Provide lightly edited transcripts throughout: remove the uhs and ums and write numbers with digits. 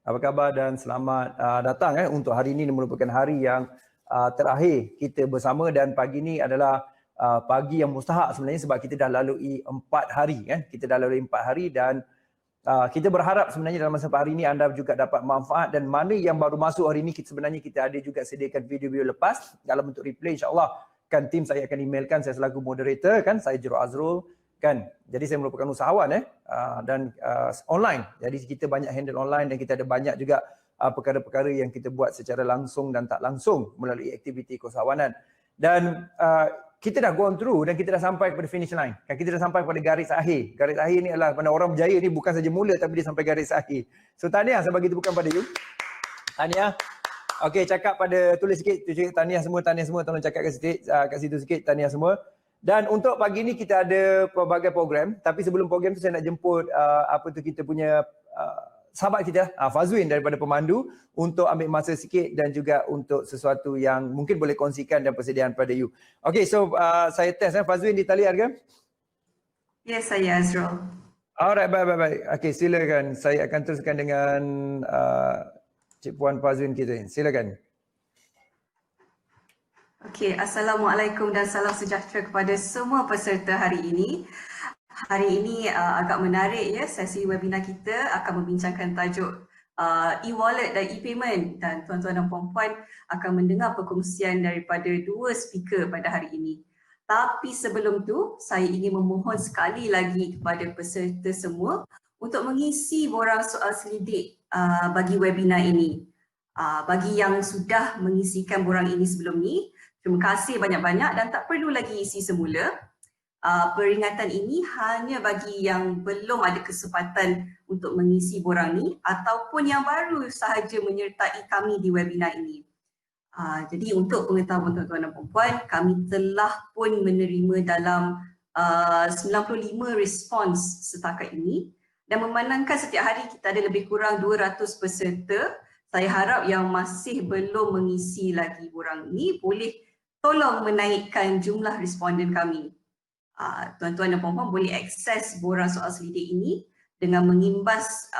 Apa khabar dan selamat datang untuk hari ini merupakan hari yang terakhir kita bersama, dan pagi ini adalah pagi yang mustahak sebenarnya sebab kita dah lalui 4 hari Kita dah lalui 4 hari dan kita berharap sebenarnya dalam masa hari ini anda juga dapat manfaat, dan mana yang baru masuk hari ini sebenarnya kita ada juga sediakan video-video lepas dalam bentuk replay, insya-Allah kan tim saya akan emailkan, saya selaku moderator saya Jero Azrul jadi saya merupakan usahawan dan online. Jadi kita banyak handle online dan kita ada banyak juga perkara-perkara yang kita buat secara langsung dan tak langsung melalui aktiviti keusahawanan. Dan kita dah gone through dan kita dah sampai kepada finish line. Kita dah sampai kepada garis akhir. Garis akhir ni adalah mana orang berjaya ni bukan saja mula tapi dia sampai garis akhir. So tahniah, saya bagi tepukan pada you. Tahniah. Okey, cakap pada tulis sikit, tahniah semua, tolong cakap kat situ sikit, tahniah semua. Dan untuk pagi ni kita ada pelbagai program, tapi sebelum program tu saya nak jemput kita punya sahabat kita Fazwin daripada pemandu untuk ambil masa sikit dan juga untuk sesuatu yang mungkin boleh kongsikan dan persediaan pada you. Okay, so saya test Fazwin di talian ke? Yes, saya Azrul. Alright, baik. Okay, silakan. Saya akan teruskan dengan Cik Puan Fazwin kita. Silakan. Okey, Assalamualaikum dan salam sejahtera kepada semua peserta hari ini. Hari ini agak menarik ya, sesi webinar kita akan membincangkan tajuk e-wallet dan e-payment, dan tuan-tuan dan puan-puan akan mendengar perkongsian daripada 2 speaker pada hari ini. Tapi sebelum tu, saya ingin memohon sekali lagi kepada peserta semua untuk mengisi borang soal selidik bagi webinar ini. Bagi yang sudah mengisikan borang ini sebelum ni, terima kasih banyak-banyak dan tak perlu lagi isi semula. Peringatan ini hanya bagi yang belum ada kesempatan untuk mengisi borang ni ataupun yang baru sahaja menyertai kami di webinar ini. Jadi untuk pengetahuan tuan-tuan dan puan-puan, kami telah pun menerima dalam 95 respons setakat ini, dan memandangkan setiap hari kita ada lebih kurang 200 peserta, saya harap yang masih belum mengisi lagi borang ini boleh tolong menaikkan jumlah responden kami. Tuan-tuan dan puan-puan boleh akses borang soal selidik ini dengan mengimbas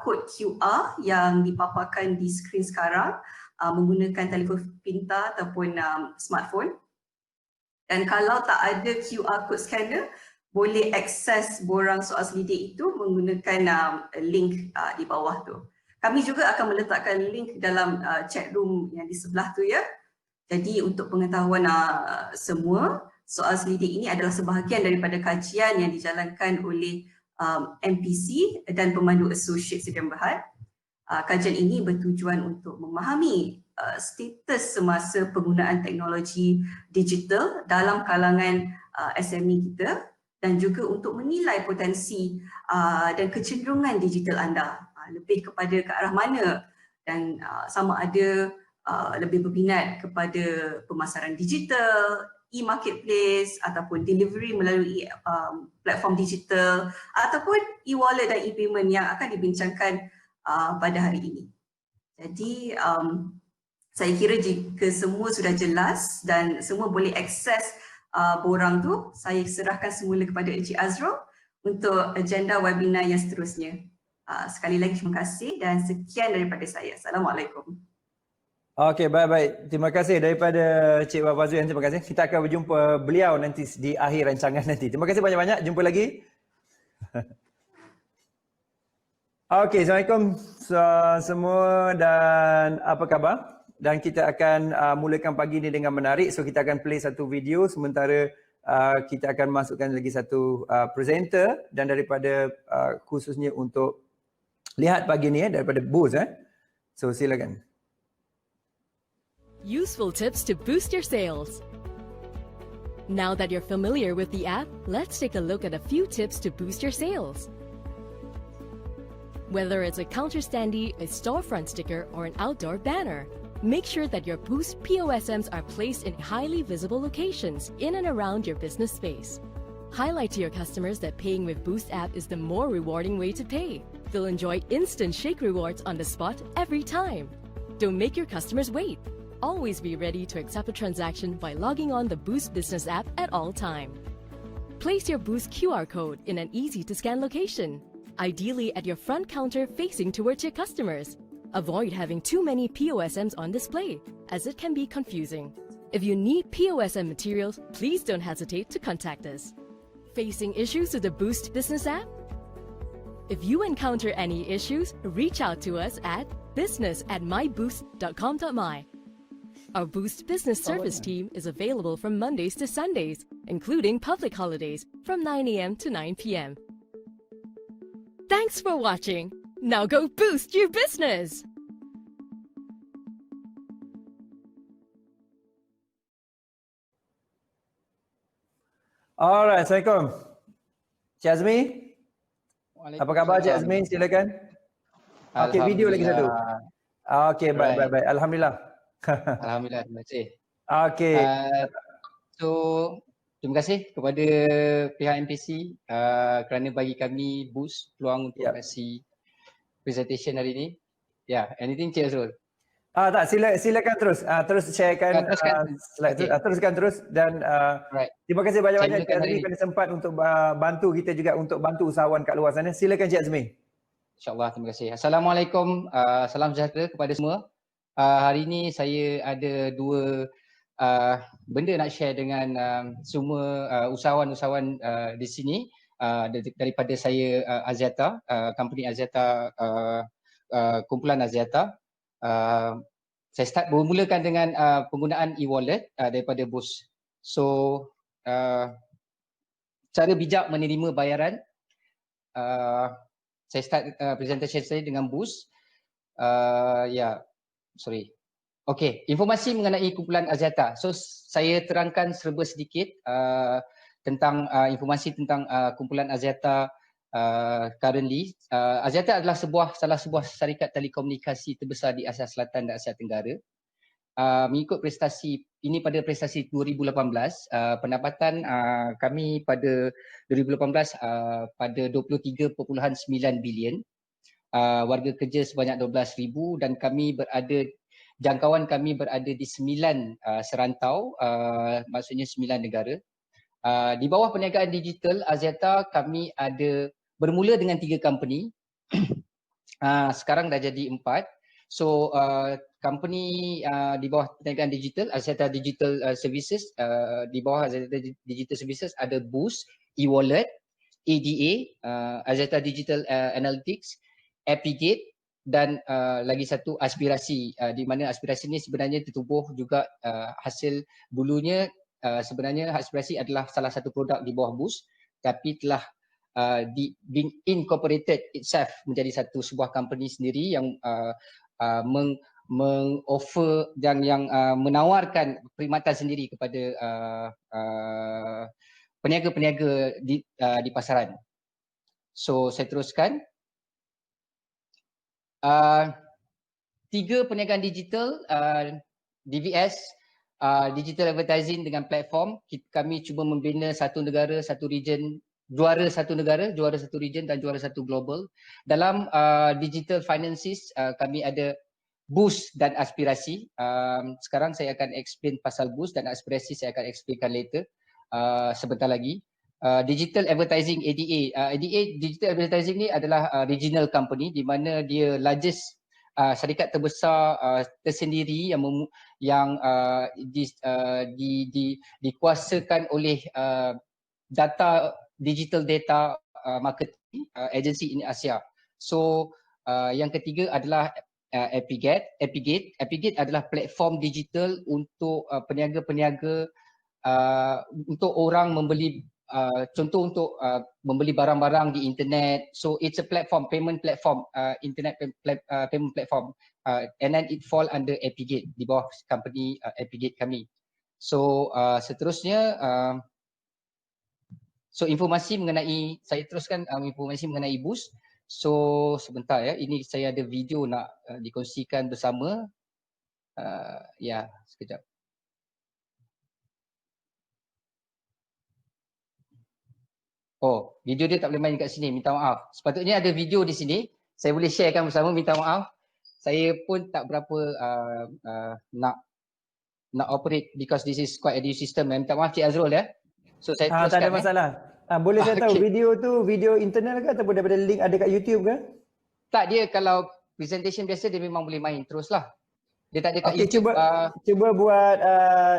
kod QR yang dipaparkan di skrin sekarang menggunakan telefon pintar ataupun smartphone. Dan kalau tak ada QR code scanner, boleh akses borang soal selidik itu menggunakan link di bawah tu. Kami juga akan meletakkan link dalam chat room yang di sebelah tu ya. Jadi untuk pengetahuan semua, soal selidik ini adalah sebahagian daripada kajian yang dijalankan oleh MPC dan pemandu associate Sdn Bhd. Kajian ini bertujuan untuk memahami status semasa penggunaan teknologi digital dalam kalangan SME kita, dan juga untuk menilai potensi dan kecenderungan digital anda, lebih kepada ke arah mana, dan sama ada lebih berminat kepada pemasaran digital, e-marketplace ataupun delivery melalui platform digital ataupun e-wallet dan e-payment yang akan dibincangkan pada hari ini. Jadi saya kira jika semua sudah jelas dan semua boleh akses borang tu, saya serahkan semula kepada Encik Azrul untuk agenda webinar yang seterusnya. Sekali lagi terima kasih dan sekian daripada saya. Assalamualaikum. Okey, baik. Terima kasih daripada Cik Fazwin. Terima kasih. Kita akan berjumpa beliau nanti di akhir rancangan nanti. Terima kasih banyak-banyak. Jumpa lagi. Okey, Assalamualaikum semua dan apa khabar? Dan kita akan mulakan pagi ini dengan menarik. So kita akan play satu video sementara kita akan masukkan lagi satu presenter, dan daripada khususnya untuk lihat pagi ini daripada Boost. So silakan. Useful tips to boost your sales. Now that you're familiar with the app, let's take a look at a few tips to boost your sales. Whether it's a counter standee, a storefront sticker, or an outdoor banner, make sure that your Boost POSMs are placed in highly visible locations in and around your business space. Highlight to your customers that paying with Boost app is the more rewarding way to pay. They'll enjoy instant shake rewards on the spot every time. Don't make your customers wait. Always be ready to accept a transaction by logging on the Boost Business app at all time. Place your Boost QR code in an easy-to-scan location, ideally at your front counter facing towards your customers. Avoid having too many POSMs on display, as it can be confusing. If you need POSM materials, please don't hesitate to contact us. Facing issues with the Boost business app? If you encounter any issues, reach out to us at business@myboost.com.my. Our Boost Business Service team is available from Mondays to Sundays, including public holidays, from 9 a.m. to 9 p.m. Thanks for watching. Now go boost your business! Alright, Assalamualaikum. Cik Azmi? Apa khabar Cik Azmi? Silakan. Okey, video lagi satu. Okey, baik. Alhamdulillah. Alhamdulillah, terima kasih. Okey. So, terima kasih kepada pihak MPC kerana bagi kami boost peluang untuk kasih presentation hari ini. Anything Cik Azrul? Tak, silakan terus. Terus sharekan slide. Teruskan terus dan terima kasih banyak-banyak Cik Azmi kerana sempat untuk bantu kita juga untuk bantu usahawan kat luar sana. Silakan Cik Azmi. InsyaAllah, terima kasih. Assalamualaikum, salam sejahtera kepada semua. Hari ini saya ada dua benda nak share dengan semua usahawan-usahawan di sini daripada saya Axiata, company Axiata, kumpulan Axiata. Saya start bermulakan dengan penggunaan e-wallet daripada Boost. So cara bijak menerima bayaran. Saya start presentation saya dengan Boost. Okey, informasi mengenai kumpulan Axiata. So saya terangkan serba sedikit tentang informasi tentang kumpulan Axiata. Currently, Axiata adalah salah sebuah syarikat telekomunikasi terbesar di Asia Selatan dan Asia Tenggara. Mengikut prestasi ini pada prestasi 2018, pendapatan kami pada 2018 pada 23.9 bilion, warga kerja sebanyak 12,000 dan jangkauan kami berada di 9 serantau, maksudnya 9 negara. Di bawah perniagaan digital Axiata kami bermula dengan 3 company. Sekarang dah jadi 4. So company di bawah perniagaan digital Axiata Digital Services, di bawah Axiata Digital Services ada Boost, e-wallet, ADA, Axiata Digital Analytics, Epigate dan lagi satu Aspirasi, di mana Aspirasi ni sebenarnya tertubuh juga hasil dulunya. Sebenarnya Aspirasi adalah salah satu produk di bawah Boost tapi telah being incorporated itself menjadi sebuah company sendiri yang mengoffer dan yang menawarkan perkhidmatan sendiri kepada peniaga-peniaga di pasaran. So saya teruskan. 3 perniagaan digital, DVS, digital advertising dengan platform. Kami cuba membina satu negara, satu region, juara satu negara, juara satu region dan juara satu global. Dalam digital finances kami ada Boost dan Aspirasi. Sekarang saya akan explain pasal Boost dan Aspirasi, saya akan explainkan later sebentar lagi. Digital advertising ADA. ADA digital advertising ni adalah regional company di mana dia largest syarikat terbesar tersendiri yang dikuasakan oleh digital data marketing agency in Asia. So yang ketiga adalah Epigate. Epigate adalah platform digital untuk peniaga-peniaga, untuk orang membeli, contoh untuk membeli barang-barang di internet. So it's a platform, payment platform, internet payment platform, and then it fall under Epigate, di bawah company Epigate kami. So seterusnya, so informasi mengenai, saya teruskan informasi mengenai Boost. So sebentar ya, ini saya ada video nak dikongsikan bersama. Ya, sekejap. Oh, video dia tak boleh main kat sini, minta maaf. Sepatutnya ada video di sini, saya boleh sharekan bersama, minta maaf. Saya pun tak berapa nak operate because this is quite a new system. Minta maaf Cik Azrul ya. So saya teruskan. Tak ada masalah. Boleh saya tahu video tu video internal ke ataupun daripada link ada kat YouTube ke? Tak, dia kalau presentation biasa dia memang boleh main terus lah. Dia tak ada kat Okey, YouTube. cuba buat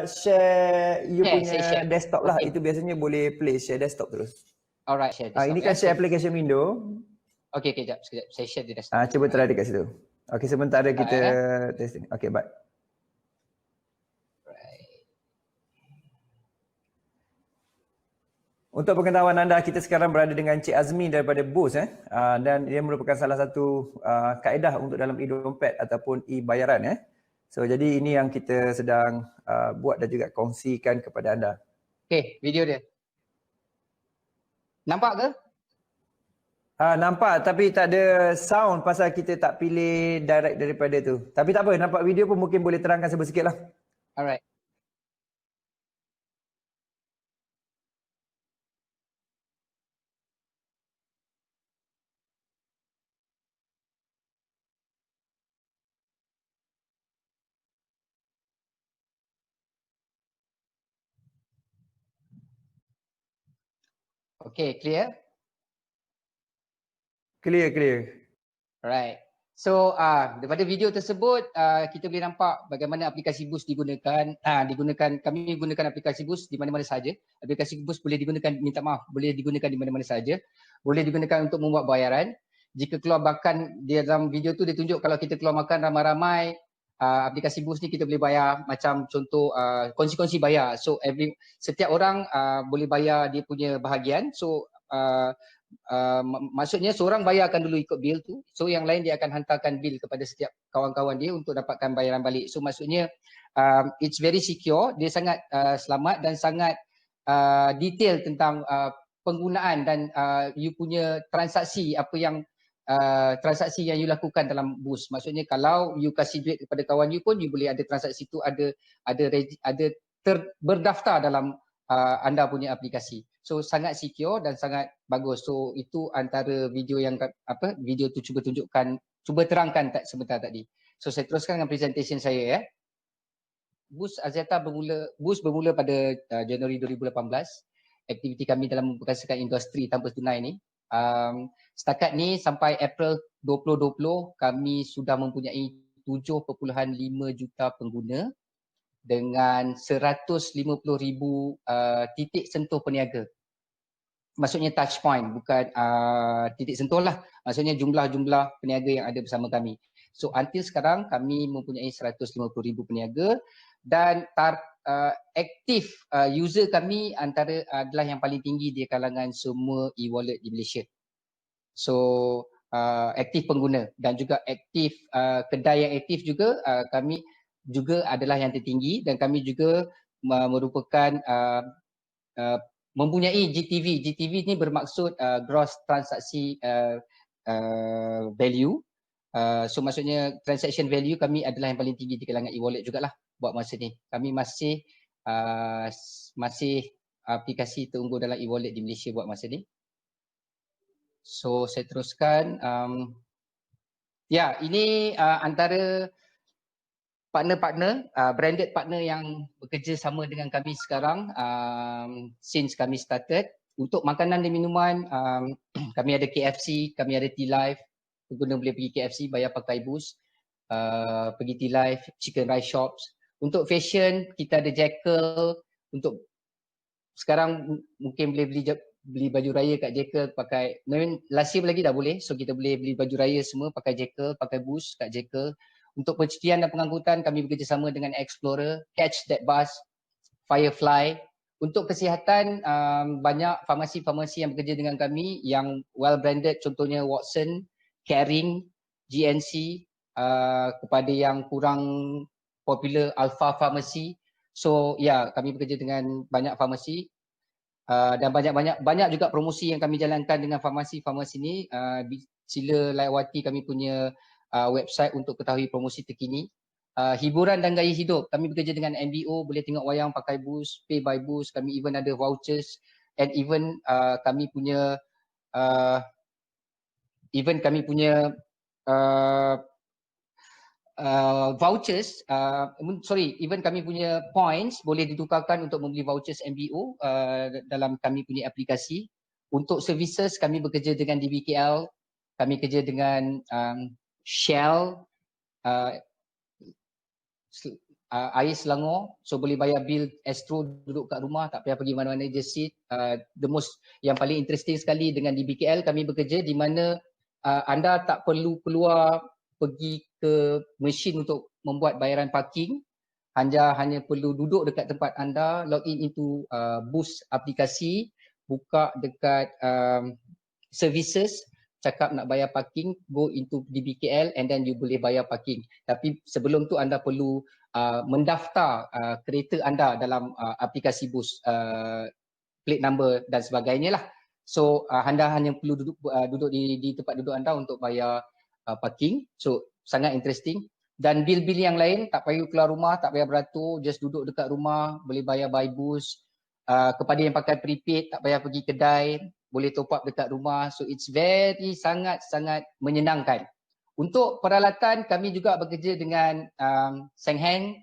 share you punya Share. desktop lah. Okay. Itu biasanya boleh play share desktop terus. Alright, share desktop. Ini kan share application window. Okey, sekejap. Saya share di desktop. Cuba try dekat situ. Okey, sementara kita testing. Okey, baik. Untuk pengetahuan anda, kita sekarang berada dengan Cik Azmi daripada Boost dan dia merupakan salah satu kaedah untuk dalam e-dompet ataupun e-bayaran So jadi ini yang kita sedang buat dan juga kongsikan kepada anda. Okey, video dia. Nampak ke? Nampak tapi tak ada sound pasal kita tak pilih direct daripada tu. Tapi tak apa, nampak video pun mungkin boleh terangkan sikit lah. Alright. Okay, clear? Clear. Alright. So, daripada video tersebut, kita boleh nampak bagaimana aplikasi Boost digunakan. Kami gunakan aplikasi Boost di mana-mana saja. Aplikasi Boost boleh digunakan, boleh digunakan di mana-mana saja. Boleh digunakan untuk membuat bayaran. Jika keluar makan, di dalam video tu dia tunjuk kalau kita keluar makan ramai-ramai, aplikasi Boost ni kita boleh bayar macam contoh kongsi-kongsi bayar. So setiap orang boleh bayar dia punya bahagian. So maksudnya seorang bayarkan dulu ikut bil tu. So yang lain dia akan hantarkan bil kepada setiap kawan-kawan dia untuk dapatkan bayaran balik. So maksudnya it's very secure. Dia sangat selamat dan sangat detail tentang penggunaan dan you punya transaksi transaksi yang you lakukan dalam Boost. Maksudnya kalau you kasih duit kepada kawan you pun you boleh ada transaksi tu ada berdaftar dalam anda punya aplikasi. So sangat secure dan sangat bagus. So itu antara video yang video tu cuba terangkan sebentar tadi. So saya teruskan dengan presentation saya Boost Axiata bermula pada Januari 2018. Aktiviti kami dalam memperkasakan industri tanpa tunai ni. Setakat ni sampai April 2020 kami sudah mempunyai 7.5 juta pengguna dengan 150,000 titik sentuh peniaga. Maksudnya touch point, bukan titik sentuh lah. Maksudnya jumlah peniaga yang ada bersama kami. So until sekarang kami mempunyai 150,000 peniaga dan aktif user kami adalah yang paling tinggi di kalangan semua e-wallet di Malaysia. So aktif pengguna dan juga aktif kedai yang aktif juga kami juga adalah yang tertinggi dan kami juga merupakan mempunyai GTV. GTV ni bermaksud gross transaksi value. So maksudnya transaction value kami adalah yang paling tinggi di kalangan e-wallet jugalah buat masa ni. Kami masih aplikasi terunggul dalam e-wallet di Malaysia buat masa ni. So saya teruskan. Ini antara partner-partner, branded partner yang bekerja sama dengan kami sekarang since kami started. Untuk makanan dan minuman, kami ada KFC, kami ada T-Life. Pengguna boleh pergi KFC bayar pakai Boost, pergi T-Life, Chicken Rice Shops. Untuk fashion, kita ada Jekyll. Untuk sekarang mungkin boleh beli baju raya kat Jekyll pakai, last year lagi dah boleh. So kita boleh beli baju raya semua pakai Jekyll, pakai Boost kat Jekyll. Untuk pencutian dan pengangkutan, kami bekerjasama dengan Explorer, Catch That Bus, Firefly. Untuk kesihatan, banyak farmasi-farmasi yang bekerja dengan kami yang well branded, contohnya Watson, Caring, GNC, kepada yang kurang popular Alpha Pharmacy. So kami bekerja dengan banyak farmasi dan banyak juga promosi yang kami jalankan dengan farmasi-farmasi ni. Sila lewati kami punya website untuk ketahui promosi terkini. Hiburan dan gaya hidup, kami bekerja dengan MBO, boleh tengok wayang pakai Boost, pay by Boost, kami even ada vouchers and even kami punya vouchers, even kami punya points boleh ditukarkan untuk membeli vouchers MBO dalam kami punya aplikasi. Untuk services kami bekerja dengan DBKL, kami kerja dengan Shell, air Selangor, so boleh bayar bil Astro duduk kat rumah, tak payah pergi mana-mana, just sit. Yang paling interesting sekali dengan DBKL, kami bekerja di mana anda tak perlu keluar pergi ke mesin untuk membuat bayaran parking. Hanya perlu duduk dekat tempat anda, login into Boost aplikasi, buka dekat services, cakap nak bayar parking, go into DBKL and then you boleh bayar parking. Tapi sebelum tu anda perlu mendaftar kereta anda dalam aplikasi Boost, plate number dan sebagainya lah. So anda hanya perlu duduk di tempat duduk anda untuk bayar parking. So sangat interesting. Dan bil-bil yang lain tak payah keluar rumah, tak payah beratur, just duduk dekat rumah, boleh bayar by Boost. Kepada yang pakai prepaid, tak payah pergi kedai, boleh top up dekat rumah. So it's very sangat-sangat menyenangkan. Untuk peralatan, kami juga bekerja dengan Sengheng.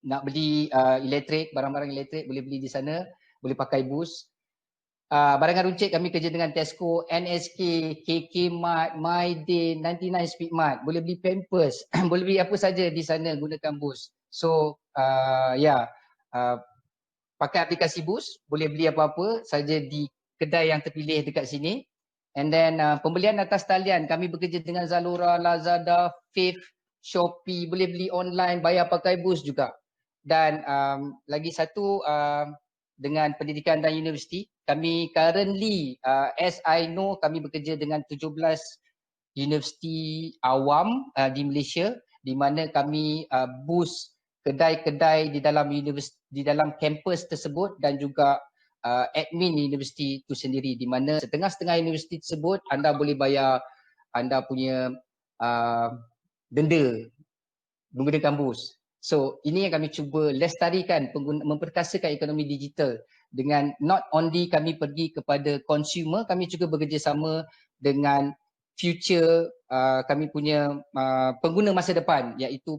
Nak beli elektrik, barang-barang elektrik boleh beli di sana, boleh pakai Boost. Barangan runcit kami kerja dengan Tesco, NSK, KK Mart, MyDay, 99 Speed Mart. Boleh beli Pampers, boleh beli apa saja di sana gunakan Boost. So pakai aplikasi Boost, boleh beli apa-apa saja di kedai yang terpilih dekat sini. And then pembelian atas talian, kami bekerja dengan Zalora, Lazada, Fave, Shopee, boleh beli online, bayar pakai Boost juga. Dan lagi satu, dengan pendidikan dan universiti, kami currently, as I know, kami bekerja dengan 17 universiti awam di Malaysia, di mana kami boost kedai-kedai di dalam universiti, di dalam kampus tersebut dan juga admin universiti itu sendiri, di mana setengah-setengah universiti tersebut anda boleh bayar anda punya denda menggunakan Boost. So ini yang kami cuba lestarikan, memperkasakan ekonomi digital dengan not only kami pergi kepada consumer, kami juga bekerjasama dengan future kami punya pengguna masa depan, iaitu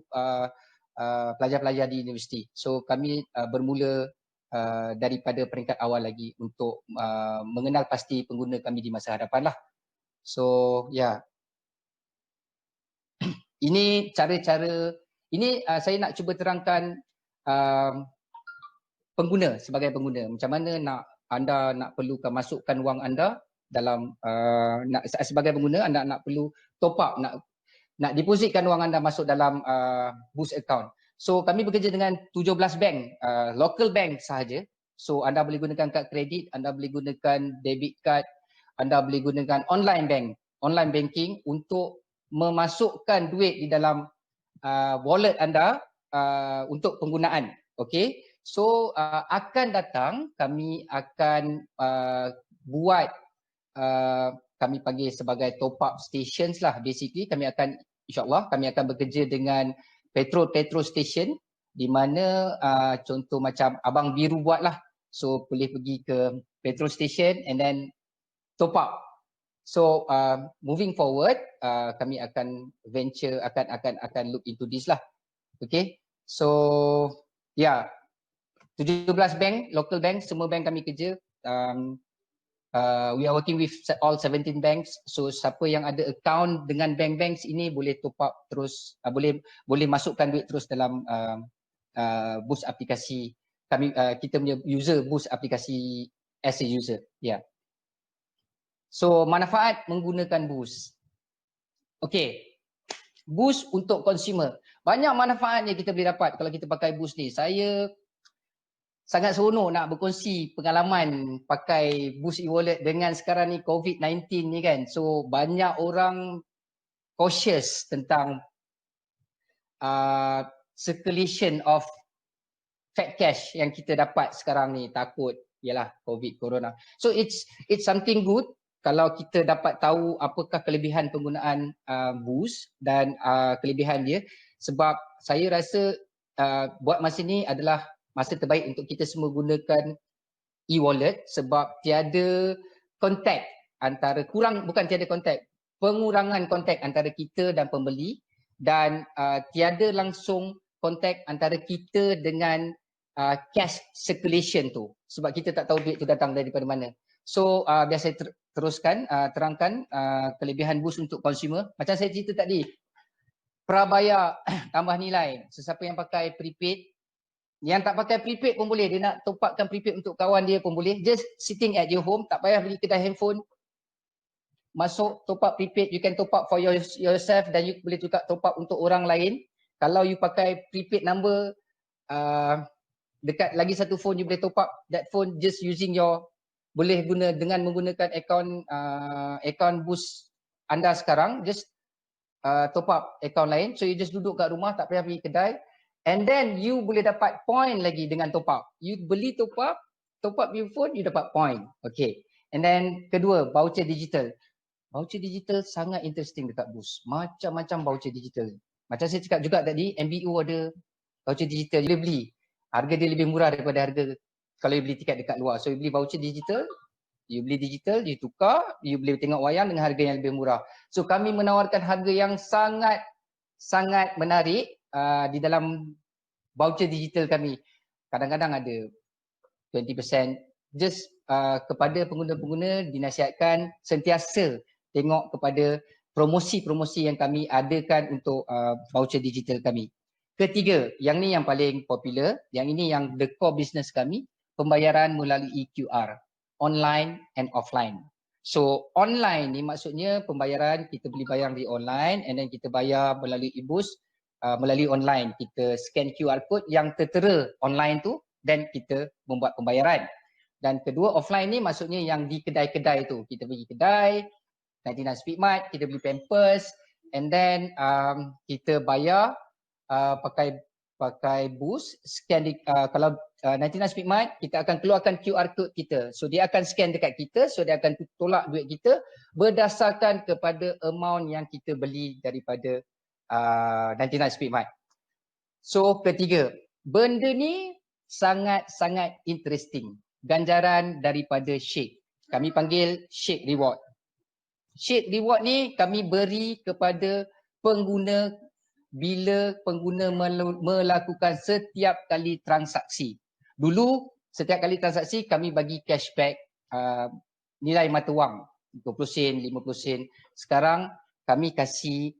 pelajar-pelajar di universiti. So kami bermula daripada peringkat awal lagi untuk mengenal pasti pengguna kami di masa hadapan lah. So ini cara-cara, ini saya nak cuba terangkan pengguna sebagai pengguna. Macam mana anda nak perlukan masukkan wang anda dalam sebagai pengguna, anda nak perlu top up, nak depositkan wang anda masuk dalam Boost account. So kami bekerja dengan 17 bank, local bank sahaja. So anda boleh gunakan kad kredit, anda boleh gunakan debit card, anda boleh gunakan online banking untuk memasukkan duit di dalam wallet anda untuk penggunaan. Okay, so akan datang kami akan buat kami panggil sebagai top up stations lah. Basically kami akan, insyaAllah kami akan bekerja dengan petrol station, di mana contoh macam Abang Biru buat lah. So boleh pergi ke petrol station and then top up. So moving forward, kami akan venture, akan look into this lah. Okay, so 17 bank, local bank, semua bank kami kerja. We are working with all 17 banks. So siapa yang ada account dengan bank-banks ini boleh top up terus, boleh masukkan duit terus dalam Boost aplikasi kami. Kita punya user Boost aplikasi as a user. So manfaat menggunakan Boost. Okay, Boost untuk consumer. Banyak manfaat yang kita boleh dapat kalau kita pakai Boost ni. Saya sangat seronok nak berkongsi pengalaman pakai Boost e-wallet dengan sekarang ni COVID-19 ni kan. So banyak orang cautious tentang circulation of fat cash yang kita dapat sekarang ni, takut ialah COVID, corona. So it's something good kalau kita dapat tahu apakah kelebihan penggunaan Boost dan kelebihan dia, sebab saya rasa buat masa ni adalah masa terbaik untuk kita semua gunakan e-wallet, sebab tiada kontak antara, pengurangan kontak antara kita dan pembeli, dan tiada langsung kontak antara kita dengan cash circulation tu, sebab kita tak tahu duit tu datang daripada mana. So biar saya teruskan, terangkan kelebihan boost untuk consumer. Macam saya cerita tadi, prabayar tambah nilai. Sesiapa yang pakai prepaid, yang tak pakai prepaid pun boleh. Dia nak top upkan prepaid untuk kawan dia pun boleh. Just sitting at your home, tak payah beli kedai handphone. Masuk top up prepaid, you can top up for yourself dan you boleh juga top up untuk orang lain. Kalau you pakai prepaid number, dekat lagi satu phone you boleh top up that phone just using your, boleh guna dengan menggunakan akaun boost anda sekarang, just top up akaun lain. So you just duduk kat rumah, tak payah pergi kedai, and then you boleh dapat point lagi dengan top up. You beli top up your phone, you dapat point. Okay. And then kedua, voucher digital. Voucher digital sangat interesting dekat boost. Macam-macam voucher digital. Macam saya cakap juga tadi, MBO ada voucher digital, you boleh beli. Harga dia lebih murah daripada harga kalau you beli tiket dekat luar. So you beli voucher digital, you beli digital, you tukar, you boleh tengok wayang dengan harga yang lebih murah. So kami menawarkan harga yang sangat menarik di dalam voucher digital kami. Kadang-kadang ada 20%. Just kepada pengguna-pengguna dinasihatkan sentiasa tengok kepada promosi-promosi yang kami adakan untuk voucher digital kami. Ketiga, yang ni yang paling popular, yang ini yang the core business kami, pembayaran melalui QR, online and offline. So online ni maksudnya pembayaran, kita boleh bayar di online and then kita bayar melalui e-boost, melalui online. Kita scan QR code yang tertera online tu dan kita membuat pembayaran. Dan kedua, offline ni maksudnya yang di kedai-kedai tu. Kita pergi kedai, 99 Speedmart, kita beli Pampers, and then kita bayar pakai boost, scan kalau 99 Speedmart, kita akan keluarkan QR code kita. So dia akan scan dekat kita, so dia akan tolak duit kita berdasarkan kepada amount yang kita beli daripada 99 Speedmart. So ketiga, benda ni sangat interesting. Ganjaran daripada Shake. Kami panggil Shake Reward. Shake Reward ni kami beri kepada pengguna bila pengguna melakukan setiap kali transaksi. Dulu setiap kali transaksi kami bagi cashback nilai mata wang 20 sen, 50 sen. Sekarang kami kasih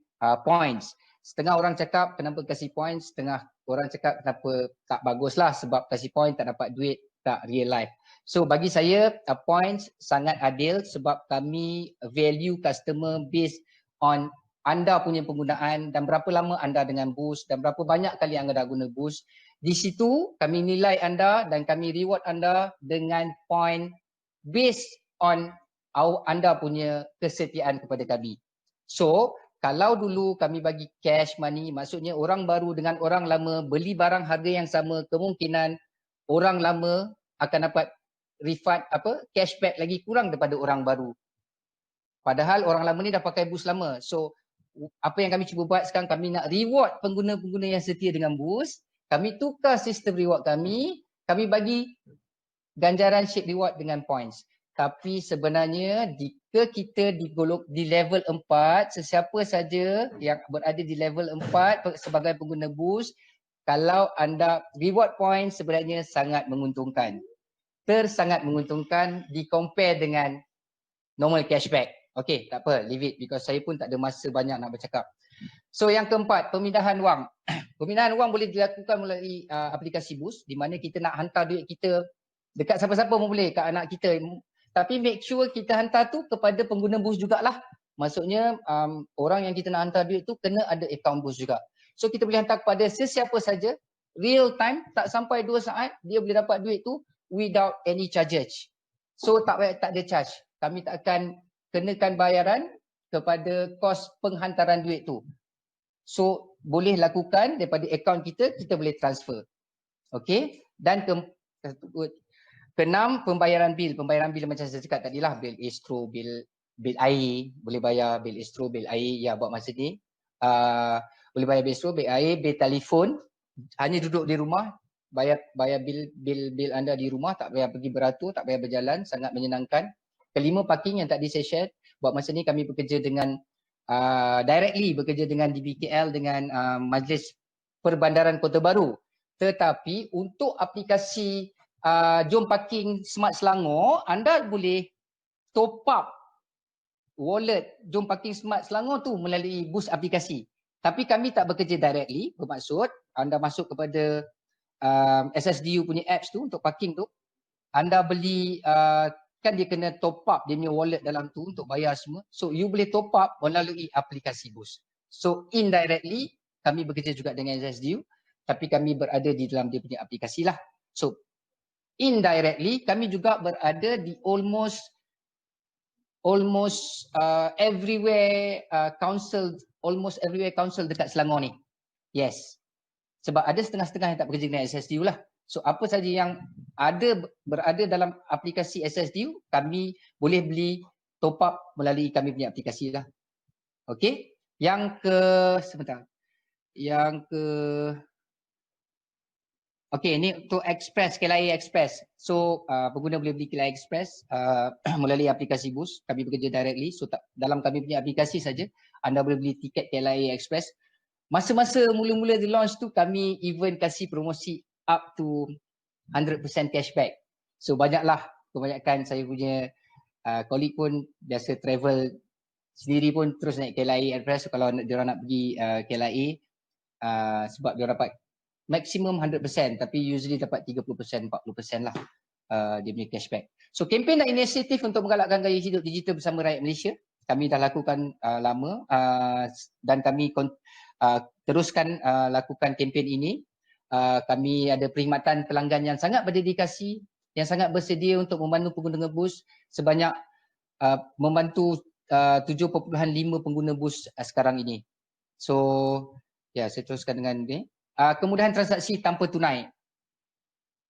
points. Setengah orang cakap kenapa kasih points, setengah orang cakap kenapa tak baguslah sebab kasih point tak dapat duit, tak real life. So bagi saya points sangat adil sebab kami value customer based on anda punya penggunaan dan berapa lama anda dengan boost dan berapa banyak kali anda dah guna boost. Di situ kami nilai anda dan kami reward anda dengan point based on anda punya kesetiaan kepada kami. So kalau dulu kami bagi cash money, maksudnya orang baru dengan orang lama beli barang harga yang sama, kemungkinan orang lama akan dapat refund cashback lagi kurang daripada orang baru. Padahal orang lama ni dah pakai boost lama. So apa yang kami cuba buat sekarang, kami nak reward pengguna-pengguna yang setia dengan boost. Kami tukar sistem reward kami bagi ganjaran Shake Reward dengan points. Tapi sebenarnya jika kita di level 4, sesiapa saja yang berada di level 4 sebagai pengguna boost, kalau anda reward points sebenarnya sangat menguntungkan. Sangat menguntungkan di compare dengan normal cashback. Okay, tak apa, leave it because saya pun tak ada masa banyak nak bercakap. So yang keempat, pemindahan wang. Pemindahan wang boleh dilakukan melalui aplikasi boost di mana kita nak hantar duit kita dekat siapa-siapa pun boleh, kat anak kita. Tapi make sure kita hantar tu kepada pengguna boost jugalah. Maksudnya orang yang kita nak hantar duit tu kena ada account boost juga. So kita boleh hantar kepada sesiapa saja, real time, tak sampai 2 saat dia boleh dapat duit tu without any charges. So tak ada charge. Kami tak akan kenakan bayaran kepada kos penghantaran duit tu. So boleh lakukan daripada akaun kita, kita boleh transfer. Okay. Dan keenam, pembayaran bil. Pembayaran bil macam saya cakap tadi lah, bil Astro, bil air, boleh bayar bil Astro, bil air ya buat masa ni. Boleh bayar bil Astro, bil air, bil telefon. Hanya duduk di rumah, bayar bil anda di rumah, tak payah pergi beratur, tak payah berjalan, sangat menyenangkan. Kelima, parking yang tadi saya share. Buat masa ni kami bekerja dengan directly bekerja dengan DBKL, dengan Majlis Perbandaran Kota Baru. Tetapi untuk aplikasi Jom Parking Smart Selangor, anda boleh top up wallet Jom Parking Smart Selangor tu melalui Boost aplikasi. Tapi kami tak bekerja directly, bermaksud anda masuk kepada SSDU punya apps tu untuk parking tu, anda beli kan dia kena top up dia punya wallet dalam tu untuk bayar semua. So you boleh top up melalui aplikasi Boost. So indirectly kami bekerja juga dengan SSDU, tapi kami berada di dalam dia punya aplikasi lah. So indirectly kami juga berada di almost everywhere council dekat Selangor ni. Yes. Sebab ada setengah-setengah yang tak bekerja dengan SSDU lah. So apa saja yang berada dalam aplikasi SSDU, kami boleh beli top up melalui kami punya aplikasi lah. Okey. Okey, ni untuk Express, KLIA Express. So pengguna boleh beli KLIA Express melalui aplikasi Boost. Kami bekerja directly. So dalam kami punya aplikasi saja anda boleh beli tiket KLIA Express. Masa-masa mula-mula di launch tu kami even kasih promosi up to 100% cashback. So banyaklah, kebanyakan saya punya colleague pun biasa travel sendiri pun terus naik KLIA Express. So kalau diorang nak pergi KLIA sebab diorang dapat maksimum 100% tapi usually dapat 30%, 40% lah dia punya cashback. So kempen dan inisiatif untuk menggalakkan gaya hidup digital bersama rakyat Malaysia kami dah lakukan lama dan kami teruskan lakukan kempen ini. Kami ada perkhidmatan pelanggan yang sangat berdedikasi, yang sangat bersedia untuk membantu pengguna Boost sebanyak membantu 7.5 pengguna Boost sekarang ini. So ya, saya teruskan dengan ini. Kemudahan transaksi tanpa tunai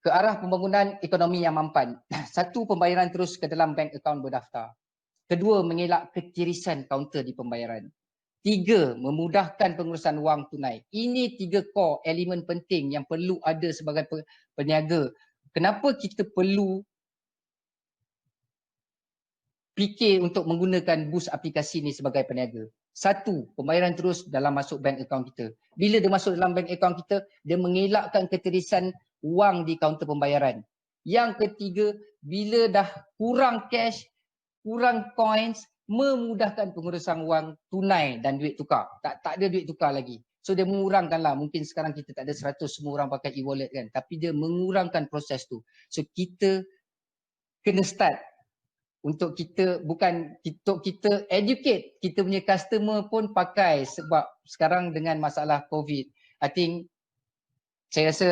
ke arah pembangunan ekonomi yang mampan. Satu, pembayaran terus ke dalam bank akaun berdaftar. Kedua, mengelak ketirisan kaunter di pembayaran. Tiga, memudahkan pengurusan wang tunai. Ini tiga core elemen penting yang perlu ada sebagai peniaga. Kenapa kita perlu fikir untuk menggunakan Boost aplikasi ni sebagai peniaga? Satu, pembayaran terus dalam masuk bank akaun kita. Bila dia masuk dalam bank akaun kita, dia mengelakkan ketirisan wang di kaunter pembayaran. Yang ketiga, bila dah kurang cash, kurang coins, memudahkan pengurusan wang tunai dan duit tukar. Tak ada duit tukar lagi. So dia mengurangkanlah, mungkin sekarang kita tak ada 100 semua orang pakai e-wallet kan, tapi dia mengurangkan proses tu. So kita kena start untuk kita kita educate kita punya customer pun pakai, sebab sekarang dengan masalah COVID, I think saya rasa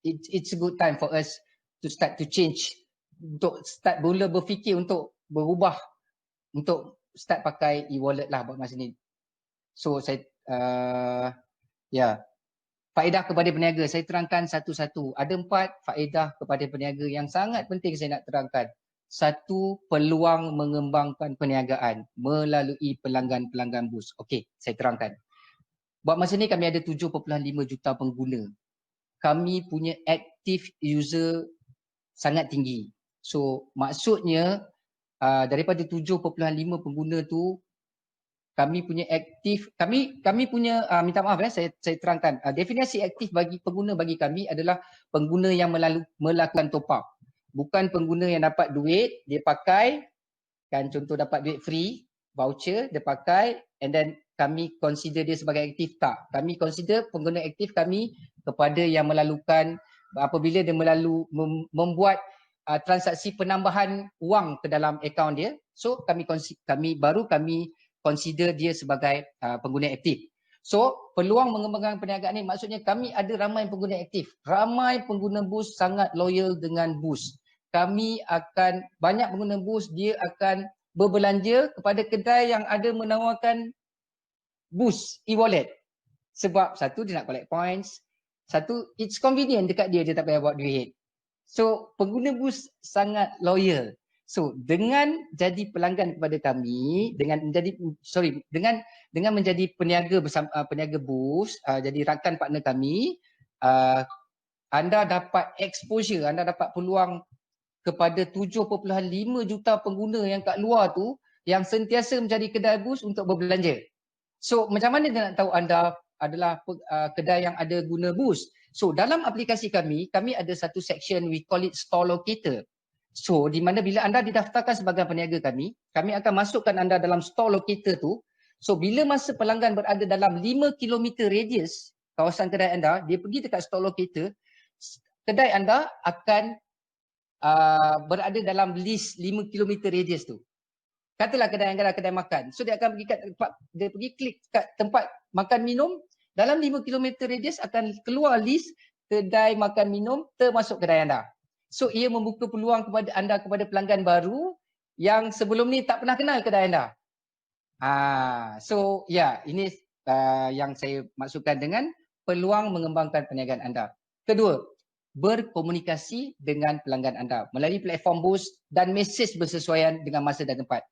it's a good time for us to start to change, untuk start mula berfikir untuk berubah, untuk start pakai e-wallet lah buat masa ni. So saya faedah kepada peniaga saya terangkan satu-satu. Ada 4 faedah kepada peniaga yang sangat penting saya nak terangkan. Satu, peluang mengembangkan perniagaan melalui pelanggan-pelanggan Boost. Okey, saya terangkan. Buat masa ni kami ada 7.5 juta pengguna. Kami punya active user sangat tinggi. So maksudnya daripada 7.5 pengguna tu, kami punya aktif, kami punya minta maaf saya terangkan. Definisi aktif bagi pengguna bagi kami adalah pengguna yang melakukan top up. Bukan pengguna yang dapat duit, dia pakai, kan, contoh dapat duit free, voucher, dia pakai, and then kami consider dia sebagai aktif. Tak, kami consider pengguna aktif kami kepada yang melalukan, apabila dia membuat transaksi penambahan wang ke dalam akaun dia, so kami consider dia sebagai pengguna aktif. So peluang mengembangkan perniagaan ni maksudnya kami ada ramai pengguna aktif. Ramai pengguna Boost sangat loyal dengan Boost. Banyak pengguna Boost, dia akan berbelanja kepada kedai yang ada menawarkan Boost e-wallet. Sebab satu, dia nak collect points. Satu, it's convenient dekat dia tak payah bawa duit. So pengguna Boost sangat loyal. So dengan jadi pelanggan kepada kami, dengan menjadi peniaga bersama peniaga Boost, jadi rakan partner kami, anda dapat exposure, anda dapat peluang kepada 7.5 juta pengguna yang kat luar tu yang sentiasa mencari kedai Boost untuk berbelanja. So macam mana dia nak tahu anda adalah kedai yang ada guna Boost? So dalam aplikasi kami ada satu section we call it store locator. So di mana bila anda didaftarkan sebagai peniaga kami akan masukkan anda dalam store locator tu. So bila masa pelanggan berada dalam 5 km radius kawasan kedai anda, dia pergi dekat store locator, kedai anda akan berada dalam list 5 km radius tu. Katalah kedai anda kedai makan. So dia akan pergi kat tempat, dia pergi klik kat tempat makan minum, dalam 5 km radius akan keluar list kedai makan minum termasuk kedai anda. So ia membuka peluang kepada anda kepada pelanggan baru yang sebelum ni tak pernah kenal kedai anda. So ya, ini yang saya maksudkan dengan peluang mengembangkan perniagaan anda. Kedua, berkomunikasi dengan pelanggan anda melalui platform boost dan mesej bersesuaian dengan masa dan tempat.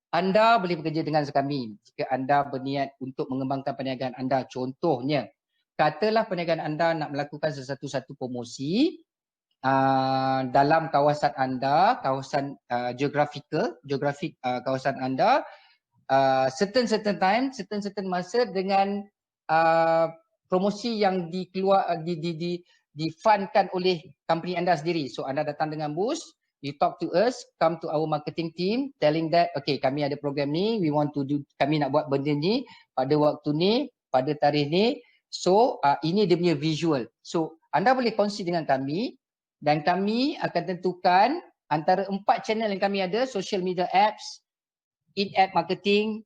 Anda boleh bekerja dengan kami jika anda berniat untuk mengembangkan perniagaan anda. Contohnya, katalah perniagaan anda nak melakukan satu promosi dalam kawasan anda, kawasan geografik kawasan anda, certain time, certain masa dengan promosi yang difundkan oleh company anda sendiri. So anda datang dengan boost, you talk to us, come to our marketing team telling that okay, kami ada program ni, kami nak buat benda ni pada waktu ni, pada tarikh ni. So ini dia punya visual. So anda boleh kongsi dengan kami dan kami akan tentukan antara 4 channel yang kami ada, social media apps, in-app marketing,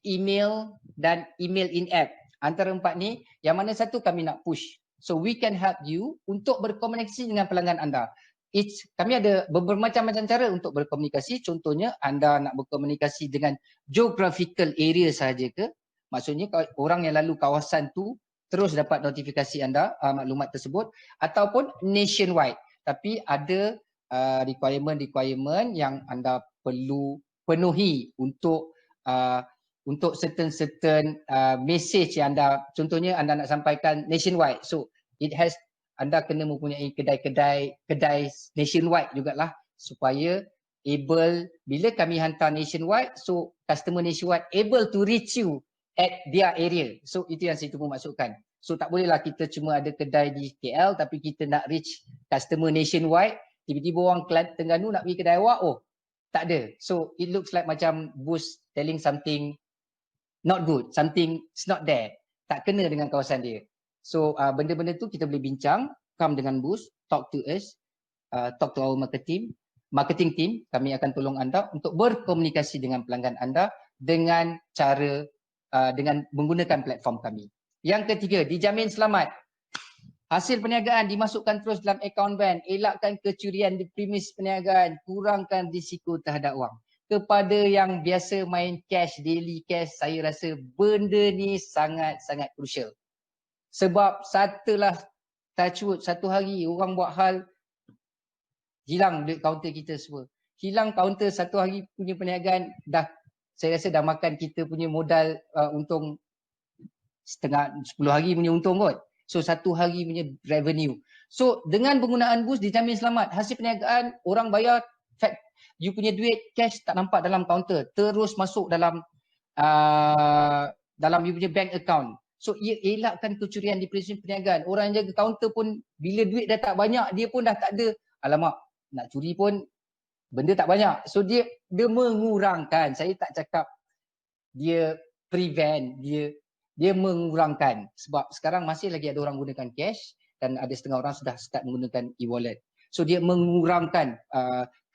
email dan email in-app. Antara 4 ni, yang mana satu kami nak push. So we can help you untuk berkomunikasi dengan pelanggan anda. Kami ada bermacam-macam cara untuk berkomunikasi. Contohnya anda nak berkomunikasi dengan geographical area sahaja ke? Maksudnya orang yang lalu kawasan tu terus dapat notifikasi anda maklumat tersebut, ataupun nationwide. Tapi ada requirement yang anda perlu penuhi untuk certain message yang anda, contohnya anda nak sampaikan nationwide. So anda kena mempunyai kedai nationwide jugalah, supaya bila kami hantar nationwide, so customer nationwide able to reach you at their area. So itu yang saya cuba maksudkan. So tak bolehlah kita cuma ada kedai di KL tapi kita nak reach customer nationwide, tiba-tiba orang Terengganu nak pergi kedai awak, tak ada. So it looks like macam boost telling something not good, something is not there, tak kena dengan kawasan dia. So benda-benda tu kita boleh bincang, come dengan boost, talk to us, talk to our marketing team. Kami akan tolong anda untuk berkomunikasi dengan pelanggan anda dengan cara dengan menggunakan platform kami. Yang ketiga, dijamin selamat. Hasil perniagaan dimasukkan terus dalam akaun bank, elakkan kecurian di premis perniagaan, kurangkan risiko terhadap wang. Kepada yang biasa main cash, daily cash, saya rasa benda ni sangat-sangat crucial. Sebab touch wood, satu hari orang buat hal, hilang duit kaunter kita semua. Hilang kaunter satu hari punya perniagaan, saya rasa dah makan kita punya modal untung 10 hari punya untung kot. So satu hari punya revenue. So dengan penggunaan boost dijamin selamat. Hasil perniagaan orang bayar, you punya duit cash tak nampak dalam kaunter, terus masuk dalam you punya bank account. So ia elakkan kecurian di proses perniagaan. Orang jaga kaunter pun bila duit dah tak banyak, dia pun dah tak ada. Alamak, nak curi pun benda tak banyak. So dia mengurangkan. Saya tak cakap dia prevent, dia mengurangkan. Sebab sekarang masih lagi ada orang gunakan cash dan ada setengah orang sudah start menggunakan e-wallet. So dia mengurangkan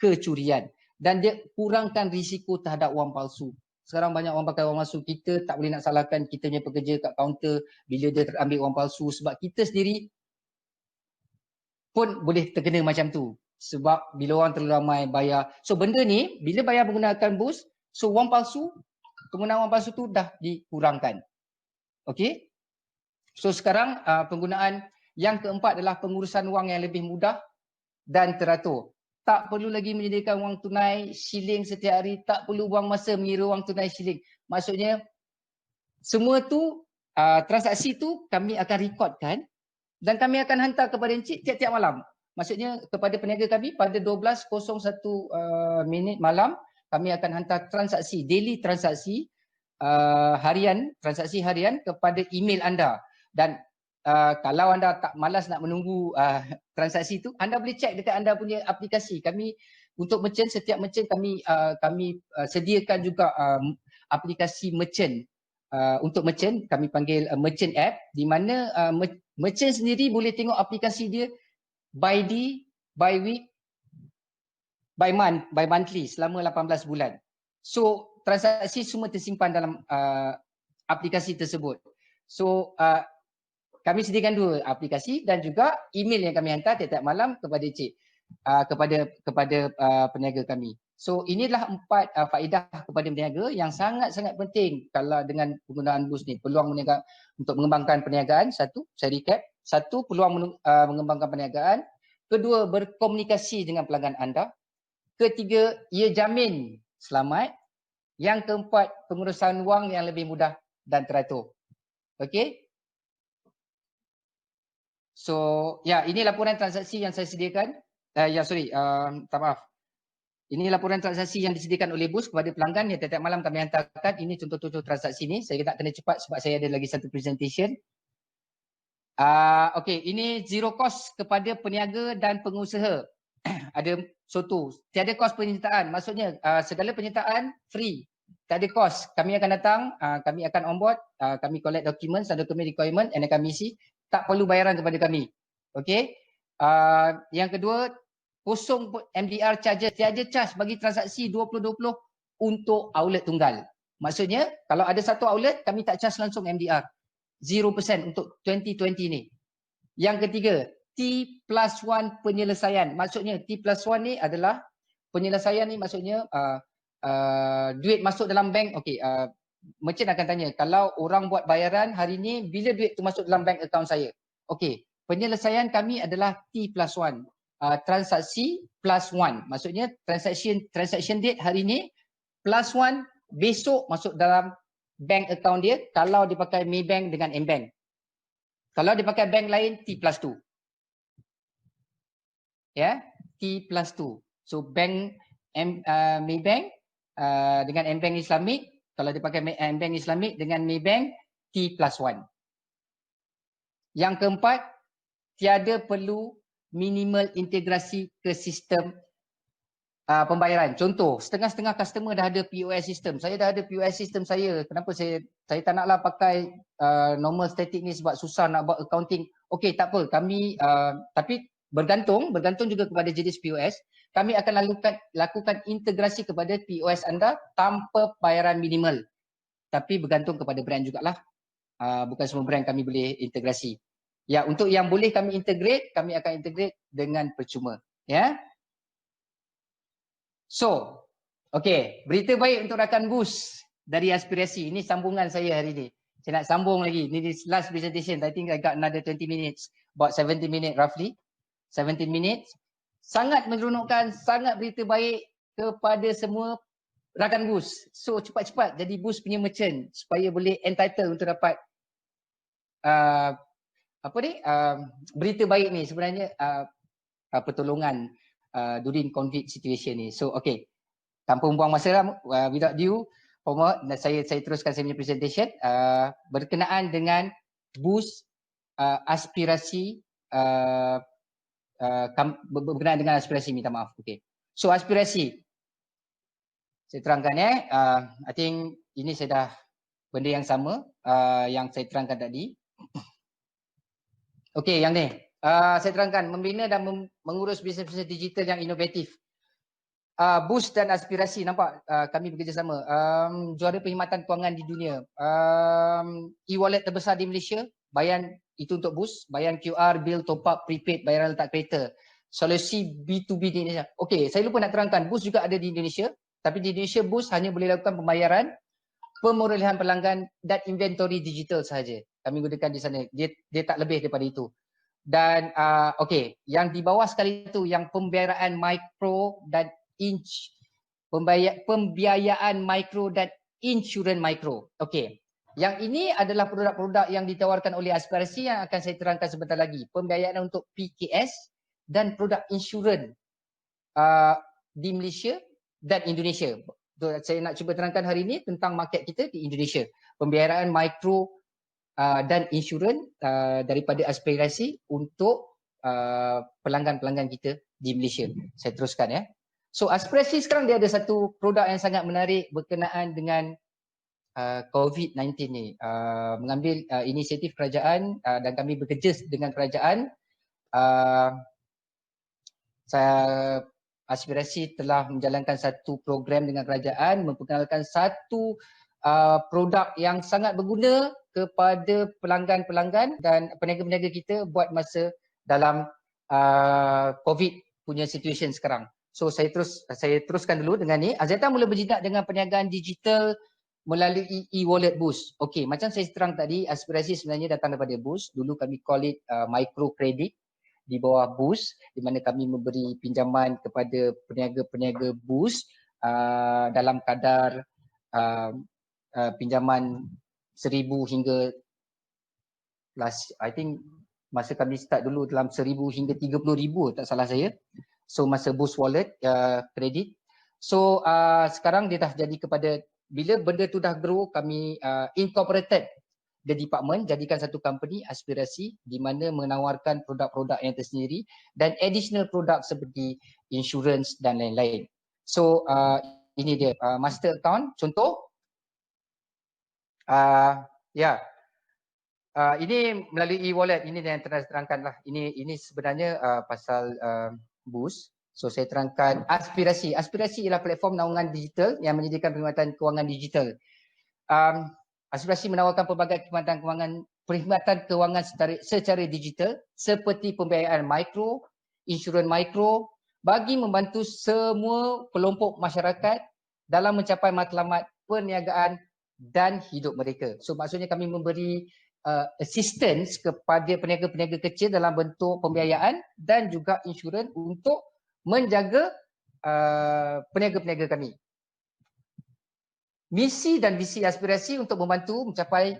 kecurian dan dia kurangkan risiko terhadap wang palsu. Sekarang banyak orang pakai wang palsu. Kita tak boleh nak salahkan kita punya pekerja kat kaunter bila dia terambil wang palsu, sebab kita sendiri pun boleh terkena macam tu. Sebab bila orang terlalu ramai bayar. So benda ni bila bayar menggunakan boost, so penggunaan wang palsu tu dah dikurangkan. Okey. So sekarang penggunaan yang keempat adalah pengurusan wang yang lebih mudah dan teratur. Tak perlu lagi menyediakan wang tunai shilling setiap hari, tak perlu buang masa mengira wang tunai shilling. Maksudnya semua tu transaksi tu kami akan rekodkan dan kami akan hantar kepada encik tiap-tiap malam. Maksudnya kepada peniaga kami pada 12.01 minit malam kami akan hantar transaksi, daily transaksi harian kepada email anda. Dan kalau anda tak malas nak menunggu transaksi tu, anda boleh check dekat anda punya aplikasi. Kami untuk merchant, setiap merchant kami sediakan juga aplikasi merchant. Untuk merchant, kami panggil merchant app, di mana merchant sendiri boleh tengok aplikasi dia by day, by week, by month, by monthly selama 18 bulan. So transaksi semua tersimpan dalam aplikasi tersebut. So kami sediakan 2 aplikasi dan juga email yang kami hantar tiap-tiap malam kepada Cik, kepada peniaga kami. So inilah 4 faedah kepada peniaga yang sangat-sangat penting kalau dengan penggunaan Boost ni. Peluang meniaga untuk mengembangkan perniagaan, 1, saya recap. 1, peluang mengembangkan perniagaan. 2, berkomunikasi dengan pelanggan anda. 3, ia jamin selamat. Yang 4, pengurusan wang yang lebih mudah dan teratur. Okey. So, ya, ini laporan transaksi yang saya sediakan. Tak maaf. Ini laporan transaksi yang disediakan oleh Boost kepada pelanggan yang tiap-tiap malam kami hantarkan. Ini contoh-contoh transaksi ni. Saya tak kena cepat sebab saya ada lagi satu presentation. Okey, ini zero cost kepada peniaga dan pengusaha. Ada soto. Tiada kos penyertaan. Maksudnya segala penyertaan free. Tak ada kos. Kami akan datang, kami akan on board, kami collect documents dan document requirement and kami isi. Tak perlu bayaran kepada kami. Okey. Yang kedua, kosong MDR charges. Tiada charge bagi transaksi 2020 untuk outlet tunggal. Maksudnya kalau ada satu outlet, kami tak charge langsung MDR. 0% untuk 2020 ni. Yang ketiga, T+1 penyelesaian. Maksudnya T+1 ni adalah penyelesaian ni maksudnya duit masuk dalam bank. Okey, merchant akan tanya, kalau orang buat bayaran hari ni, bila duit tu masuk dalam bank account saya? Okey, penyelesaian kami adalah T+1. Transaksi +1. Maksudnya transaction date hari ni +1, besok masuk dalam bank account dia kalau dipakai Maybank dengan Mbank. Kalau dipakai bank lain, T+2. Ya, T+2. So bank Maybank dengan Mbank Islamic, kalau dipakai Mbank Islamic dengan Maybank, T+1. Yang keempat, tiada perlu minimal integrasi ke sistem pembayaran. Contoh, setengah-setengah customer dah ada POS system. Saya dah ada POS system saya. Kenapa saya tak naklah pakai normal static ni sebab susah nak buat accounting. Okey, tak apa. Kami tapi bergantung juga kepada jenis POS. Kami akan lakukan integrasi kepada POS anda tanpa bayaran minimal. Tapi bergantung kepada brand jugalah. Bukan semua brand kami boleh integrasi. Ya, untuk yang boleh kami integrate, kami akan integrate dengan percuma. Ya. So, okey, berita baik untuk rakan Boost dari Aspirasi. Ini sambungan saya hari ini. Saya nak sambung lagi. Ini last presentation. I think I got another 20 minutes. About 70 minutes roughly. 17 minutes. Sangat menyeronokkan, sangat berita baik kepada semua rakan Boost. So, cepat-cepat jadi Boost punya merchant supaya boleh entitled untuk dapat berita baik ni sebenarnya pertolongan during COVID situation ni. So okay, tanpa membuang masa lah, without due forward, saya teruskan saya punya presentation berkenaan dengan Boost Aspirasi, berkenaan dengan Aspirasi, minta maaf. Okay, so Aspirasi saya terangkan I think ini saya dah benda yang sama yang saya terangkan tadi. Okey, yang ni saya terangkan, membina dan mengurus bisnes-bisnes digital yang inovatif. Boost dan Aspirasi, nampak kami bekerjasama. Juara perkhidmatan kewangan di dunia. E-wallet terbesar di Malaysia, bayan itu untuk Boost, bayan QR, bill, top up, prepaid, bayaran letak kereta. Solusi B2B di Indonesia. Okey, saya lupa nak terangkan, Boost juga ada di Indonesia, tapi di Indonesia Boost hanya boleh lakukan pembayaran, pemulihan pelanggan dan inventory digital sahaja. Kami gunakan di sana. Dia tak lebih daripada itu. Dan okey, yang di bawah sekali itu yang pembiayaan mikro dan pembiayaan mikro dan insurans mikro. Okey. Yang ini adalah produk-produk yang ditawarkan oleh Aspirasi yang akan saya terangkan sebentar lagi. Pembiayaan untuk PKS dan produk insurans di Malaysia dan Indonesia. Saya nak cuba terangkan hari ini tentang market kita di Indonesia. Pembiayaan mikro dan insurans daripada aspirasi untuk pelanggan-pelanggan kita di Malaysia. Saya teruskan ya. So aspirasi sekarang dia ada satu produk yang sangat menarik berkenaan dengan COVID-19 ni. Mengambil inisiatif kerajaan dan kami bekerja dengan kerajaan. Saya aspirasi telah menjalankan satu program dengan kerajaan memperkenalkan satu produk yang sangat berguna kepada pelanggan-pelanggan dan peniaga-peniaga kita buat masa dalam COVID punya situation sekarang. So saya teruskan dulu dengan ni. Axiata mula berjinak dengan perniagaan digital melalui e-wallet Boost. Okey, macam saya terang tadi, aspirasi sebenarnya datang daripada Boost. Dulu kami call it micro credit di bawah Boost, di mana kami memberi pinjaman kepada peniaga-peniaga Boost dalam kadar pinjaman 1,000 hingga I think masa kami start dulu dalam 1,000 hingga 30,000 tak salah saya. So masa Boost Wallet kredit. So sekarang dia dah jadi kepada bila benda tu dah grow, kami incorporated the department, jadikan satu company aspirasi di mana menawarkan produk-produk yang tersendiri dan additional produk seperti insurance dan lain-lain. So ini dia master account contoh. Ini melalui e-wallet, ini yang terangkan lah. Ini sebenarnya pasal Boost. So saya terangkan aspirasi. Aspirasi ialah platform naungan digital yang menyediakan perkhidmatan kewangan digital. Aspirasi menawarkan pelbagai perkhidmatan kewangan secara digital seperti pembiayaan mikro, insurans mikro bagi membantu semua kelompok masyarakat dalam mencapai matlamat perniagaan dan hidup mereka. So maksudnya kami memberi assistance kepada peniaga-peniaga kecil dalam bentuk pembiayaan dan juga insurans untuk menjaga peniaga-peniaga kami. Misi dan visi aspirasi untuk membantu mencapai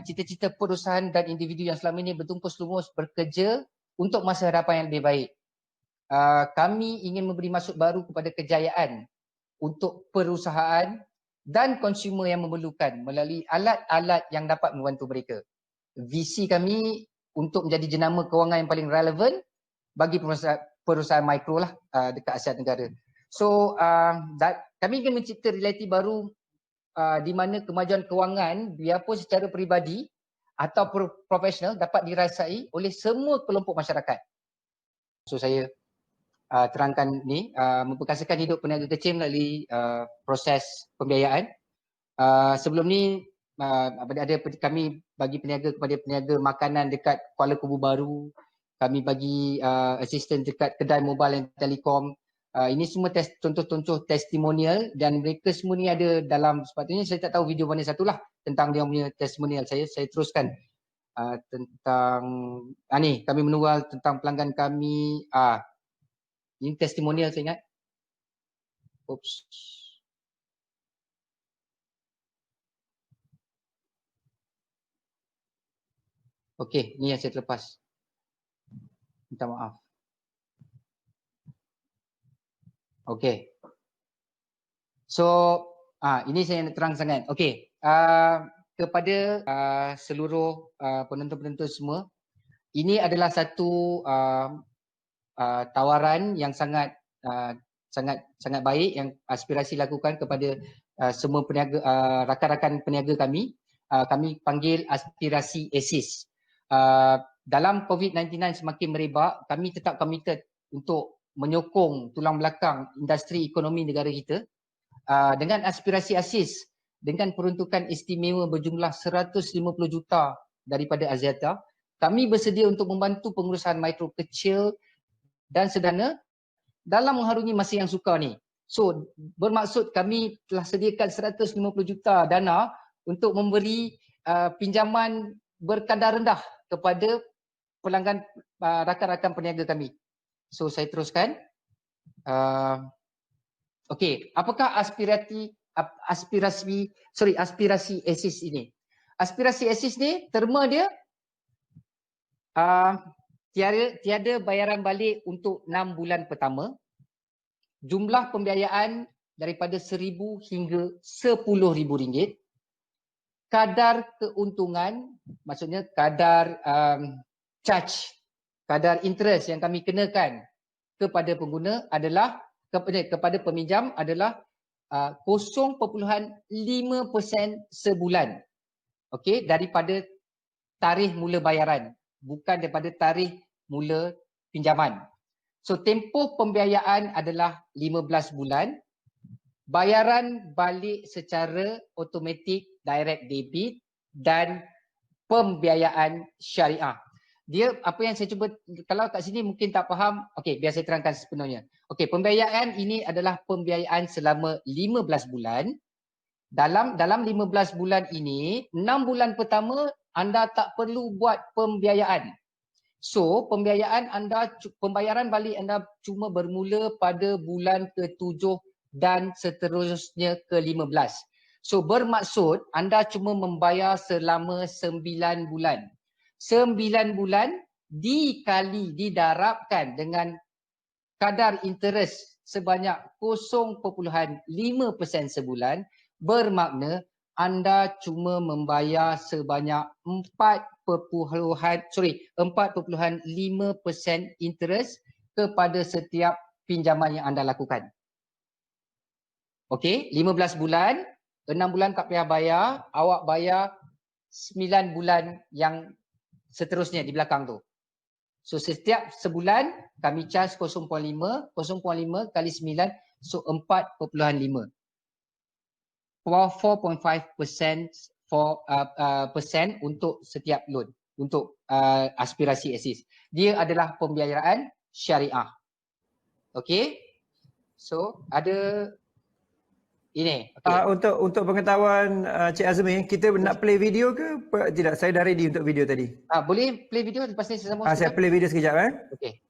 cita-cita perusahaan dan individu yang selama ini bertumpus lumus bekerja untuk masa hadapan yang lebih baik. Kami ingin memberi maksud baru kepada kejayaan untuk perusahaan dan konsumer yang memerlukan melalui alat-alat yang dapat membantu mereka. Visi kami untuk menjadi jenama kewangan yang paling relevan bagi perusahaan mikro lah dekat Asia Tenggara. So kami ingin mencipta realiti baru di mana kemajuan kewangan biarpun secara peribadi atau profesional dapat dirasai oleh semua kelompok masyarakat. So saya terangkan ni memperkasakan hidup peniaga kecil melalui proses pembiayaan. Sebelum ni kami bagi peniaga kepada peniaga makanan dekat Kuala Kubu Baru, kami bagi assistant dekat kedai mobile dan telekom. Ini semua contoh-contoh testimonial dan mereka semua ni ada dalam, sepatutnya saya tak tahu video mana satulah tentang dia punya testimonial. Saya teruskan tentang ni kami menual tentang pelanggan kami. Ini testimonial saya ingat. Oops. Okey, ni yang saya terlepas. Minta maaf. Okey. So, ini saya nak terang sangat. Okey. Kepada seluruh penonton-penonton semua, ini adalah satu tawaran yang sangat baik yang aspirasi lakukan kepada semua peniaga, rakan-rakan peniaga kami. Kami panggil aspirasi ASIS. Dalam COVID-19 semakin merebak, kami tetap committed untuk menyokong tulang belakang industri ekonomi negara kita dengan aspirasi ASIS dengan peruntukan istimewa berjumlah 150 juta daripada Axiata. Kami bersedia untuk membantu pengurusan mikro kecil dan sederhana dalam mengharungi masa yang sukar ni. So bermaksud kami telah sediakan 150 juta dana untuk memberi pinjaman berkadar rendah kepada pelanggan rakan-rakan peniaga kami. So saya teruskan. Okey, apakah aspirasi ASIS ini? Aspirasi ASIS ni terma dia tiada bayaran balik untuk 6 bulan pertama. Jumlah pembiayaan daripada RM1,000 hingga RM10,000. kadar keuntungan, maksudnya kadar charge, kadar interest yang kami kenakan kepada pengguna adalah kepada peminjam adalah 0.5% sebulan. Okey, daripada tarikh mula bayaran, bukan daripada tarikh mula pinjaman. So tempoh pembiayaan adalah 15 bulan. Bayaran balik secara automatic direct debit dan pembiayaan syariah. Dia apa yang saya cuba, kalau kat sini mungkin tak faham, okey, biar saya terangkan sepenuhnya. Okey, pembiayaan ini adalah pembiayaan selama 15 bulan. Dalam 15 bulan ini, 6 bulan pertama anda tak perlu buat pembiayaan. So, pembayaran balik anda cuma bermula pada bulan ke-7 dan seterusnya ke-15. So, bermaksud anda cuma membayar selama 9 bulan. 9 bulan didarabkan dengan kadar interest sebanyak 0.5% sebulan, bermakna anda cuma membayar sebanyak 4.5% interest kepada setiap pinjaman yang anda lakukan. Okey, 15 bulan, 6 bulan tak payah bayar, awak bayar 9 bulan yang seterusnya di belakang tu. So setiap sebulan kami charge 0.5 kali 9, so 4.5. 4.5% untuk setiap loan, untuk aspirasi ASIS. Dia adalah pembiayaan syariah. Okey. So ada ini. Okay. Untuk pengetahuan Cik Azmi, kita nak play video ke tidak? Saya dah ready untuk video tadi. Boleh play video lepas ni saya sambung. Saya play video sekejap Okey.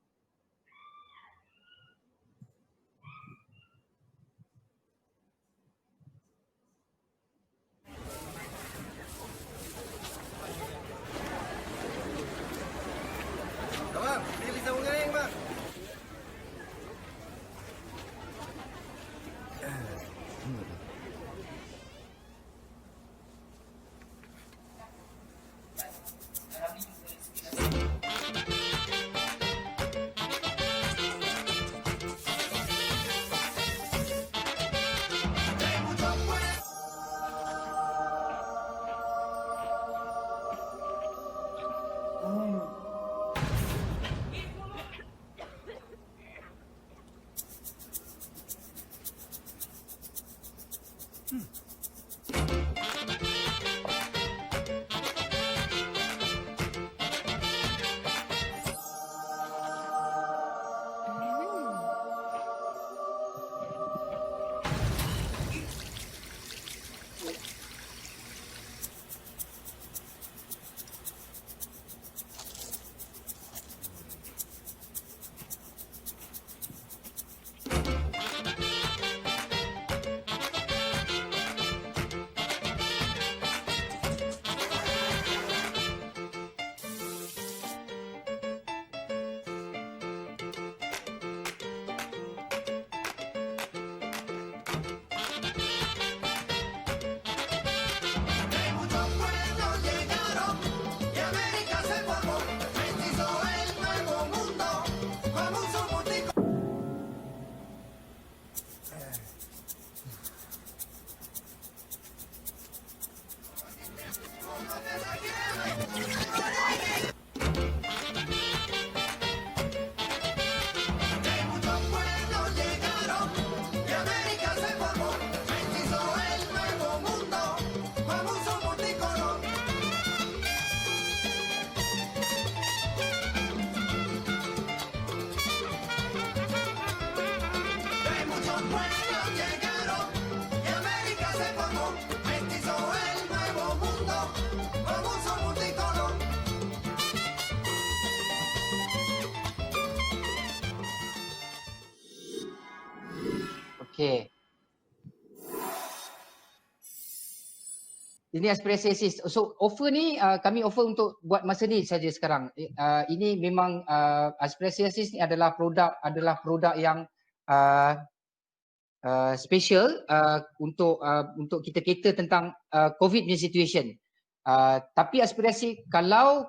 Okey. Ini aspirasi ASIS. So offer ni kami offer untuk buat masa ni saja sekarang. Ini memang aspirasi ASIS ni adalah produk yang special untuk kita cater tentang COVID punya situation. Tapi aspirasi kalau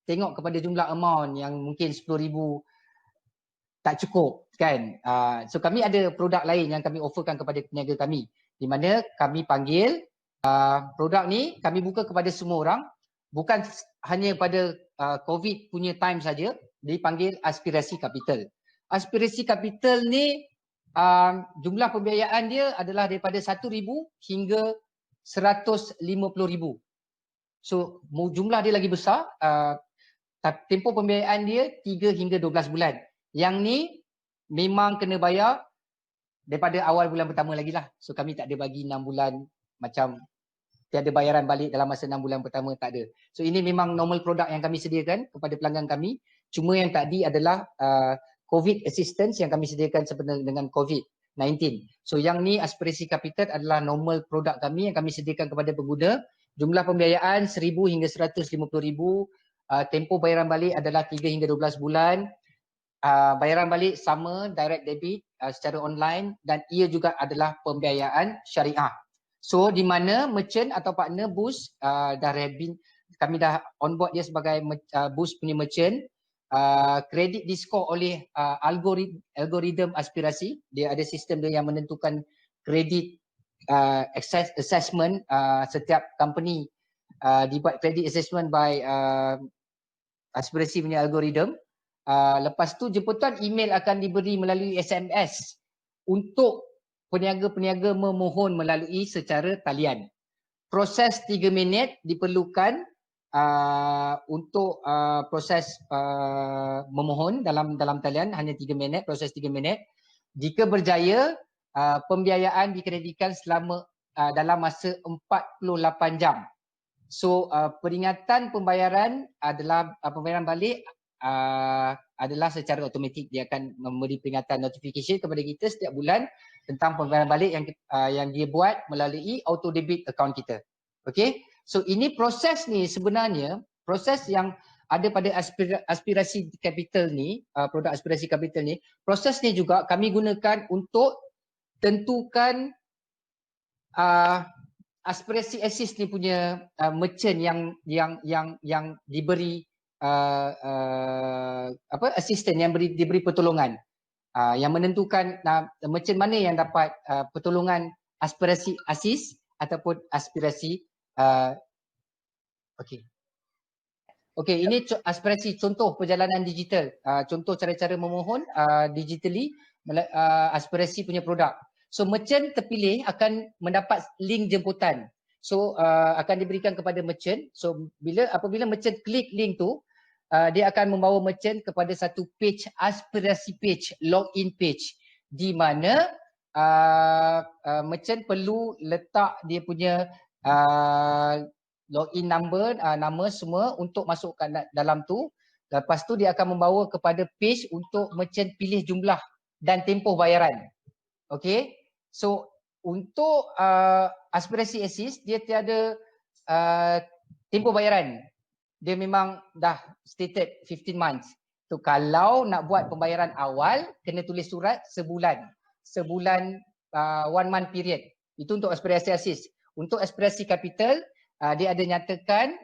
tengok kepada jumlah amount yang mungkin 10,000 tak cukup kan. So kami ada produk lain yang kami offerkan kepada peniaga kami, di mana kami panggil produk ni kami buka kepada semua orang, bukan hanya pada COVID punya time saja, dipanggil aspirasi capital. Aspirasi capital ni jumlah pembiayaan dia adalah daripada 1,000 hingga 150,000. So jumlah dia lagi besar. Tempoh pembiayaan dia 3 hingga 12 bulan. Yang ni memang kena bayar daripada awal bulan pertama lagi lah. So kami tak ada bagi 6 bulan macam tiada bayaran balik dalam masa 6 bulan pertama, tak ada. So ini memang normal produk yang kami sediakan kepada pelanggan kami. Cuma yang tadi adalah COVID assistance yang kami sediakan sebenarnya dengan COVID-19. So yang ni aspirasi capital adalah normal produk kami yang kami sediakan kepada pengguna. Jumlah pembiayaan 1,000 hingga 150,000. Tempoh bayaran balik adalah 3 hingga 12 bulan. Bayaran balik sama, direct debit secara online, dan ia juga adalah pembiayaan syariah. So di mana merchant atau partner Boost kami dah on board dia sebagai Boost punya merchant. Kredit di-score oleh algoritma aspirasi. Dia ada sistem dia yang menentukan kredit assessment. Setiap company dibuat kredit assessment by aspirasi punya algoritma. Lepas tu jemputan email akan diberi melalui SMS untuk peniaga-peniaga memohon melalui secara talian. Proses 3 minit diperlukan untuk proses memohon dalam talian, hanya 3 minit, proses 3 minit. Jika berjaya, pembiayaan dikreditkan selama dalam masa 48 jam. So peringatan pembayaran adalah pembayaran balik adalah secara automatik. Dia akan memberi peringatan notification kepada kita setiap bulan tentang pembayaran balik yang dia buat melalui auto debit account kita. Okay, so ini proses ni sebenarnya proses yang ada pada aspirasi capital ni, produk aspirasi capital ni, proses ni juga kami gunakan untuk tentukan aspirasi assist ni punya merchant yang diberi assistant, yang diberi pertolongan, yang menentukan merchant mana yang dapat pertolongan aspirasi assist ataupun aspirasi okey, ini aspirasi contoh perjalanan digital, contoh cara-cara memohon digitally aspirasi punya produk. So merchant terpilih akan mendapat link jemputan. So akan diberikan kepada merchant. So apabila merchant klik link tu, dia akan membawa merchant kepada satu page, aspirasi page, login page, di mana merchant perlu letak dia punya login number, nama semua untuk masukkan dalam tu. Lepas tu dia akan membawa kepada page untuk merchant pilih jumlah dan tempoh bayaran. Okay, so untuk aspirasi assist dia tiada tempoh bayaran. Dia memang dah stated 15 months. So kalau nak buat pembayaran awal, kena tulis surat sebulan 1 month period. Itu untuk aspirasi assist. Untuk aspirasi capital, dia ada nyatakan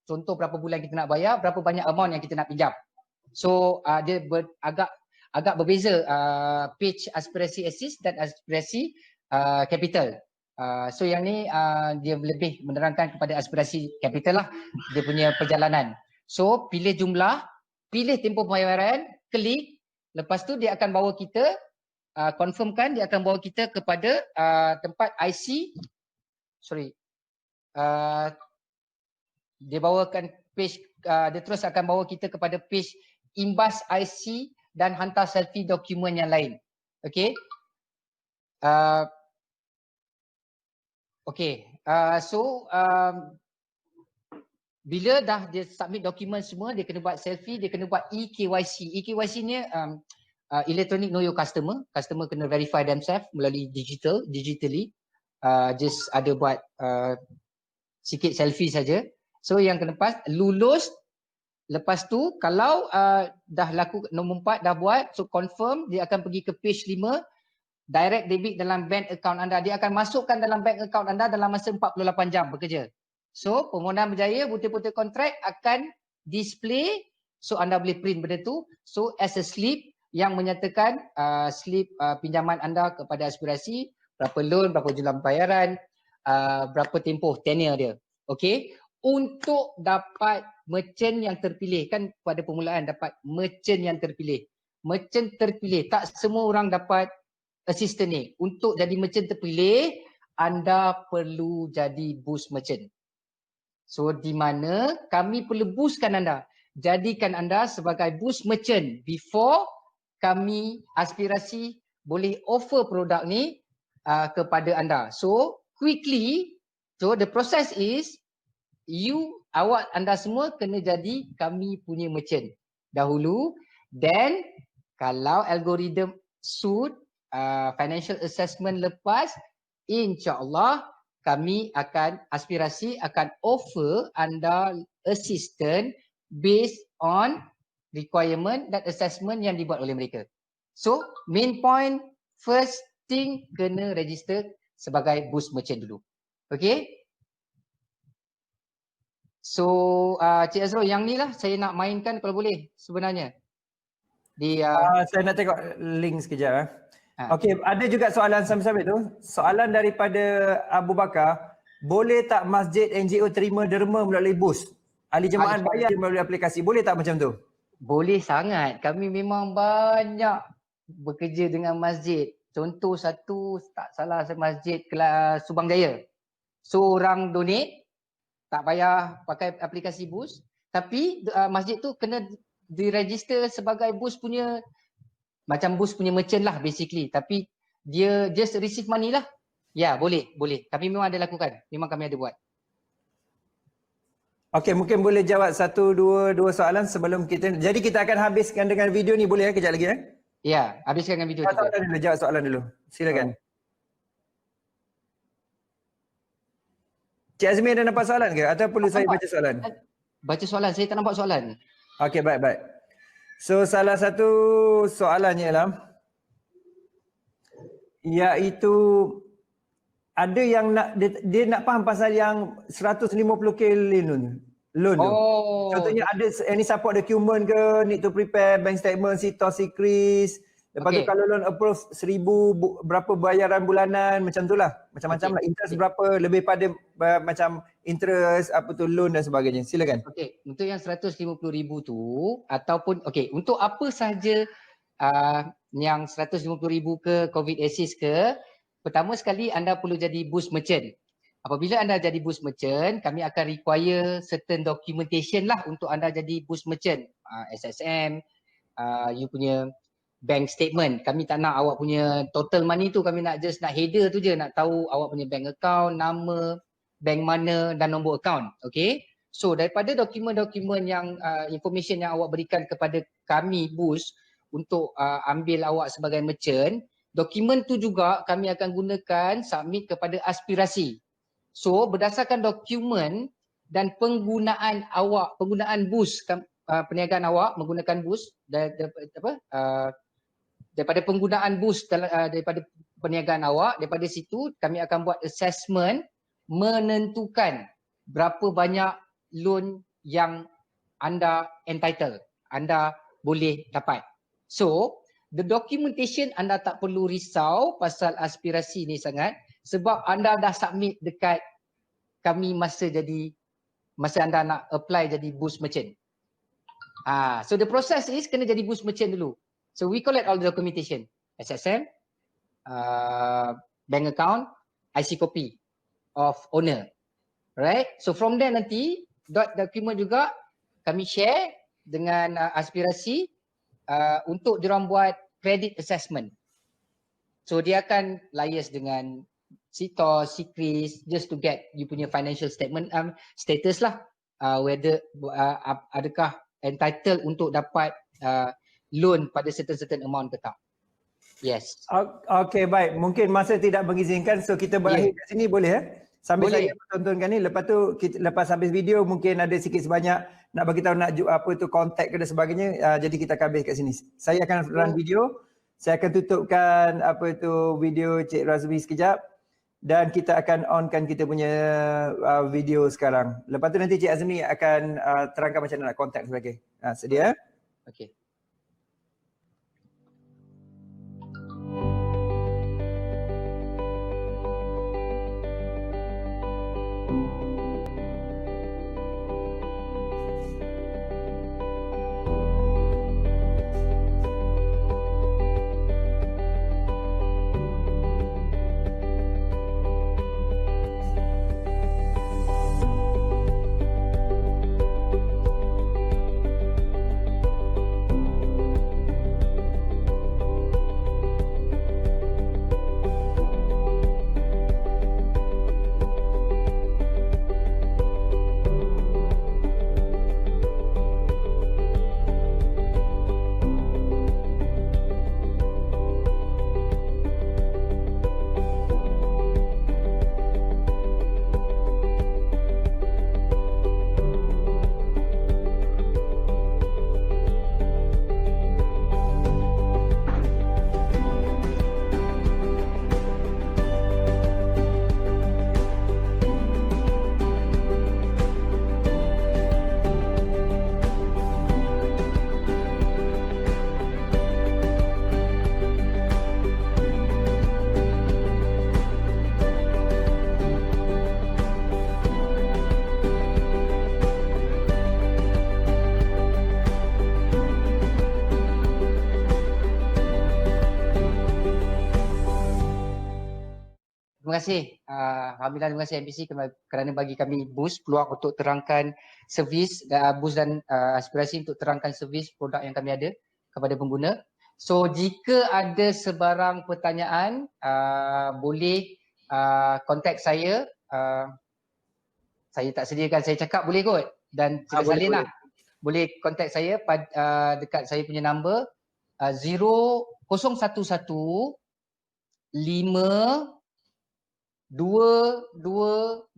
contoh berapa bulan kita nak bayar, berapa banyak amount yang kita nak pinjam. So dia agak berbeza page aspirasi assist dan aspirasi capital. So yang ni dia lebih menerangkan kepada aspirasi capital lah, dia punya perjalanan. So pilih jumlah, pilih tempoh pembayaran, klik, lepas tu dia akan bawa kita confirmkan, dia akan bawa kita kepada tempat IC. Dia bawakan page, dia terus akan bawa kita kepada page imbas IC dan hantar selfie dokumen yang lain. Okay. Bila dah dia submit dokumen semua, dia kena buat selfie, dia kena buat EKYC. EKYC ni electronic know your customer. Customer kena verify themselves melalui digitally. Just ada buat sikit selfie saja. So yang kena pas lulus. Lepas tu kalau dah laku nombor 4 dah buat, so confirm, dia akan pergi ke page 5. direct debit dalam bank account anda. Dia akan masukkan dalam bank account anda dalam masa 48 jam bekerja. So permohonan berjaya, butir-butir kontrak akan display, so anda boleh print benda tu. So as a slip yang menyatakan slip pinjaman anda kepada aspirasi, berapa loan, berapa jumlah bayaran, berapa tempoh tenure dia. Okey, untuk dapat merchant yang terpilih, kan pada permulaan dapat merchant yang terpilih. Merchant terpilih, tak semua orang dapat assistant ni. Untuk jadi merchant terpilih, anda perlu jadi boost merchant. So di mana kami perlu boostkan anda. Jadikan anda sebagai boost merchant before kami aspirasi boleh offer produk ni kepada anda. So quickly, so the process is awak anda semua kena jadi kami punya merchant dahulu. Then kalau algoritma suit financial assessment lepas, insya-Allah kami akan aspirasi akan offer anda assistant based on requirement dan assessment yang dibuat oleh mereka. So main point, first thing kena register sebagai boost merchant dulu. Okay. So Cik Azrul, yang ni lah saya nak mainkan kalau boleh sebenarnya. Saya nak tengok link sekejap. Okey, ada juga soalan sambil-sambil tu. Soalan daripada Abu Bakar, boleh tak masjid NGO terima derma melalui boost? Ahli jemaah bayar melalui aplikasi, boleh tak macam tu? Boleh sangat. Kami memang banyak bekerja dengan masjid. Contoh satu, tak salah, masjid Subang Jaya. So orang donate, tak payah pakai aplikasi boost, tapi masjid tu kena diregister sebagai boost punya, macam boost punya merchant lah basically, tapi dia just receive money lah. Ya, boleh. Kami memang ada lakukan. Memang kami ada buat. Okey, mungkin boleh jawab dua soalan sebelum kita. Jadi kita akan habiskan dengan video ni, boleh kejap lagi Ya, habiskan dengan video tu. Jawab soalan dulu. Silakan. Cik Azmi ada nampak soalan ke? Atau perlu saya baca soalan? Baca soalan, saya tak nampak soalan. Okey, baik. So salah satu soalannya ialah iaitu ada yang dia nak faham pasal yang 150k loan tu. Contohnya ada any support document ke, need to prepare bank statement, CTOS, CRIS. Lepas tu kalau loan approve 1000 berapa bayaran bulanan, macam tu lah. Macam-macam lah, interest berapa, lebih pada macam interest, apa tu, loan dan sebagainya. Silakan. Okey, untuk yang 150,000 tu ataupun untuk apa sahaja yang 150,000 ke COVID assist ke, pertama sekali anda perlu jadi boost merchant. Apabila anda jadi boost merchant, kami akan require certain documentation lah untuk anda jadi boost merchant. SSM, you punya bank statement. Kami tak nak awak punya total money tu, kami nak header tu je, nak tahu awak punya bank account, nama, bank mana dan nombor account. Okay. So daripada dokumen-dokumen yang information yang awak berikan kepada kami boost untuk ambil awak sebagai merchant, dokumen tu juga kami akan gunakan submit kepada aspirasi. So berdasarkan dokumen dan penggunaan boost, perniagaan awak menggunakan boost daripada penggunaan boost daripada perniagaan awak, daripada situ kami akan buat assessment menentukan berapa banyak loan yang anda entitled, anda boleh dapat. So the documentation anda tak perlu risau pasal aspirasi ni sangat, sebab anda dah submit dekat kami masa anda nak apply jadi boost merchant. So the process is kena jadi boost merchant dulu. So we collect all the documentation, SSM, bank account, IC copy of owner, right? So from there nanti document juga kami share dengan aspirasi untuk diorang buat credit assessment. So dia akan liaise dengan CTOS, CRIS just to get you punya financial statement status lah, whether adakah entitled untuk dapat loan pada certain amount ke tak. Yes. Okay, baik. Mungkin masa tidak mengizinkan, so kita berakhir kat sini, boleh Sambil boleh. saya tontonkan ni, lepas tu lepas habis video mungkin ada sikit sebanyak nak bagi tahu nak apa tu kontak ke dan sebagainya, jadi kita akan habis kat sini. Saya akan run video Saya akan tutupkan video Cik Razmi sekejap dan kita akan onkan kita punya video sekarang. Lepas tu nanti Cik Azmi akan terangkan macam mana nak contact sebagainya. Sedia? Okey. Terima kasih. Alhamdulillah, terima kasih MPC kerana bagi kami boost peluang untuk terangkan servis, boost dan aspirasi untuk terangkan servis produk yang kami ada kepada pengguna. So jika ada sebarang pertanyaan, boleh contact saya. Saya tak sediakan saya cakap, boleh kot? Dan sila salin lah. Boleh contact saya dekat saya punya number 011 5 2222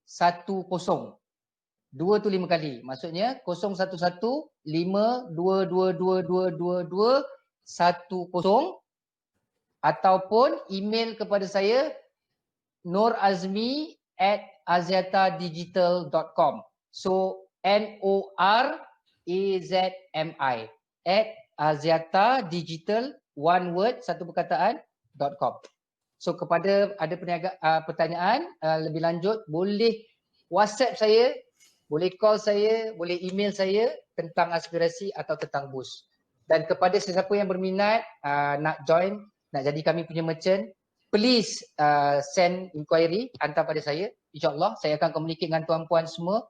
10. 2 tu 5 kali. Maksudnya 011 5 2222 10 ataupun email kepada saya norazmi@aziatadigital.com. So NORAZMI @aziatadigital, one word, satu perkataan, .com. So kepada ada pertanyaan lebih lanjut, boleh WhatsApp saya, boleh call saya, boleh email saya tentang aspirasi atau tentang boost. Dan kepada sesiapa yang berminat nak join, nak jadi kami punya merchant, please send inquiry, hantar pada saya. InsyaAllah saya akan communicate dengan tuan-puan semua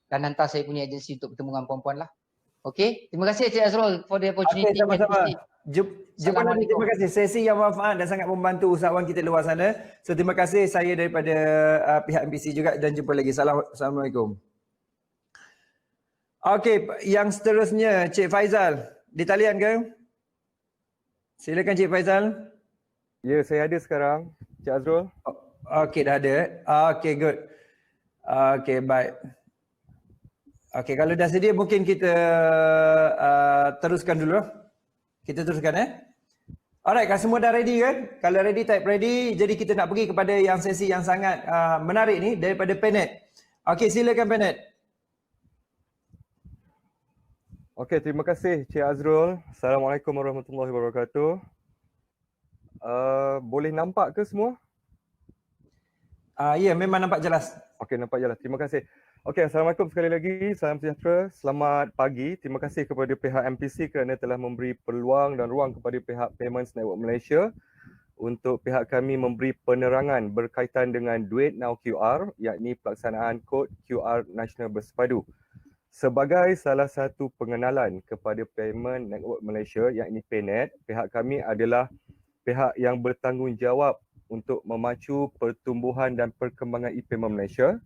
dan hantar saya punya agensi untuk bertemu dengan puan-puan lah. Okay, terima kasih Cik Azrul for the opportunity. Okay, sama-sama. Jumpa lagi. Terima kasih. Sesi yang manfaat dan sangat membantu usahawan kita luar sana. So terima kasih saya daripada pihak MPC juga dan jumpa lagi. Assalamualaikum. Okey, yang seterusnya Cik Faizal. Di talian ke? Silakan Cik Faizal. Ya, saya ada sekarang. Cik Azrul. Okey, dah ada. Okey, good. Okey, baik. Okey, kalau dah sedia mungkin kita teruskan dulu. Kita teruskan Alright, kalau semua dah ready kan? Kalau ready, type ready. Jadi kita nak pergi kepada yang sesi yang sangat menarik ni daripada Penet. Okey, silakan Penet. Okey, terima kasih Cik Azrul. Assalamualaikum warahmatullahi wabarakatuh. Boleh nampak ke semua? Ya, memang nampak jelas. Okey, nampak jelas. Terima kasih. Okey, Assalamualaikum sekali lagi. Salam sejahtera. Selamat pagi. Terima kasih kepada pihak MPC kerana telah memberi peluang dan ruang kepada pihak Payments Network Malaysia untuk pihak kami memberi penerangan berkaitan dengan Duit Now QR, yakni pelaksanaan kod QR Nasional Bersepadu. Sebagai salah satu pengenalan kepada Payment Network Malaysia, yakni PayNet, pihak kami adalah pihak yang bertanggungjawab untuk memacu pertumbuhan dan perkembangan e-payment Malaysia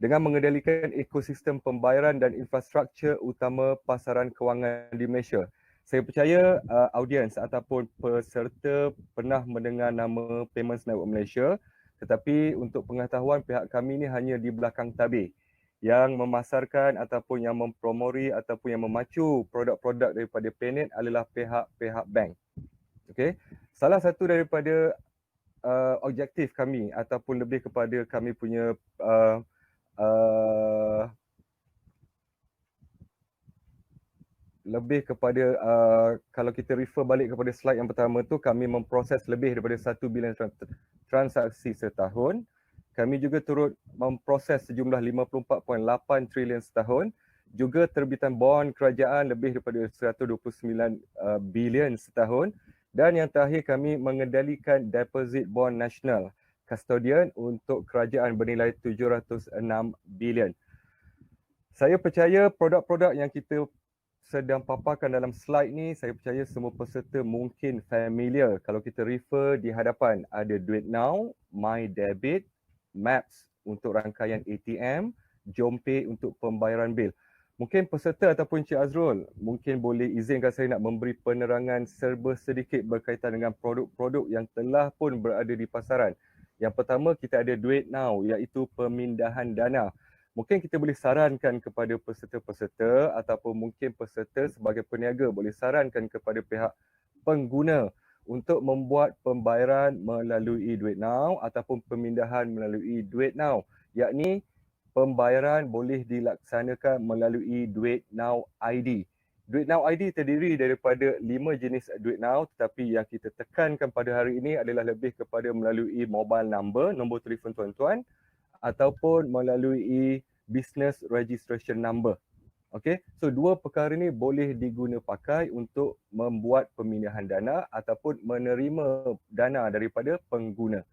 dengan mengendalikan ekosistem pembayaran dan infrastruktur utama pasaran kewangan di Malaysia. Saya percaya audiens ataupun peserta pernah mendengar nama Payments Network Malaysia, tetapi untuk pengetahuan pihak kami ni hanya di belakang tabir. yang memasarkan ataupun yang mempromori ataupun yang memacu produk-produk daripada Paynet adalah pihak-pihak bank. Okey. Salah satu daripada objektif kami ataupun lebih kepada kami punya lebih kepada kalau kita refer balik kepada slide yang pertama tu, kami memproses lebih daripada 1 bilion transaksi setahun. Kami juga turut memproses sejumlah 54.8 trilion setahun. Juga terbitan bond kerajaan lebih daripada 129 bilion setahun. Dan yang terakhir, kami mengendalikan deposit bond nasional custodian untuk kerajaan bernilai 706 bilion. Saya percaya produk-produk yang kita sedang paparkan dalam slide ni, saya percaya semua peserta mungkin familiar. Kalau kita refer di hadapan, ada Duit Now, My Debit, Maps untuk rangkaian ATM, JomPay untuk pembayaran bil. Mungkin peserta ataupun Cik Azrul mungkin boleh izinkan saya nak memberi penerangan serba sedikit berkaitan dengan produk-produk yang telah pun berada di pasaran. Yang pertama, kita ada Duit Now, iaitu pemindahan dana. Mungkin kita boleh sarankan kepada peserta-peserta ataupun mungkin peserta sebagai peniaga boleh sarankan kepada pihak pengguna untuk membuat pembayaran melalui Duit Now ataupun pemindahan melalui Duit Now, yakni pembayaran boleh dilaksanakan melalui Duit Now ID. Duit Now ID terdiri daripada 5 jenis Duit Now, tetapi yang kita tekankan pada hari ini adalah lebih kepada melalui mobile number, nombor telefon tuan-tuan, ataupun melalui business registration number. Okay, so dua perkara ni boleh diguna pakai untuk membuat pemindahan dana ataupun menerima dana daripada pengguna.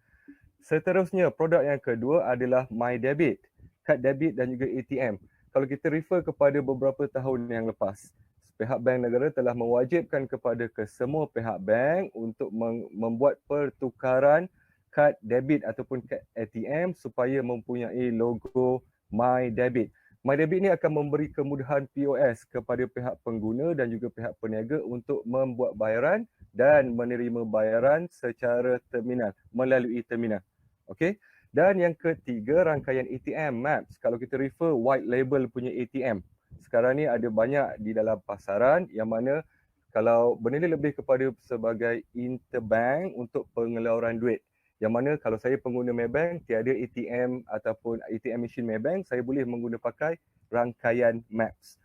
Seterusnya, produk yang kedua adalah My Debit, kad debit dan juga ATM. Kalau kita refer kepada beberapa tahun yang lepas, pihak bank negara telah mewajibkan kepada kesemua pihak bank untuk membuat pertukaran kad debit ataupun kad ATM supaya mempunyai logo My Debit. My Debit ni akan memberi kemudahan POS kepada pihak pengguna dan juga pihak peniaga untuk membuat bayaran dan menerima bayaran secara terminal, melalui terminal. Okey. Dan yang ketiga, rangkaian ATM Maps. Kalau kita refer white label punya ATM, sekarang ni ada banyak di dalam pasaran yang mana kalau bernilai lebih kepada sebagai interbank untuk pengeluaran duit. Yang mana kalau saya pengguna Maybank, tiada ATM ataupun ATM machine Maybank, saya boleh menggunakan pakai rangkaian Maps.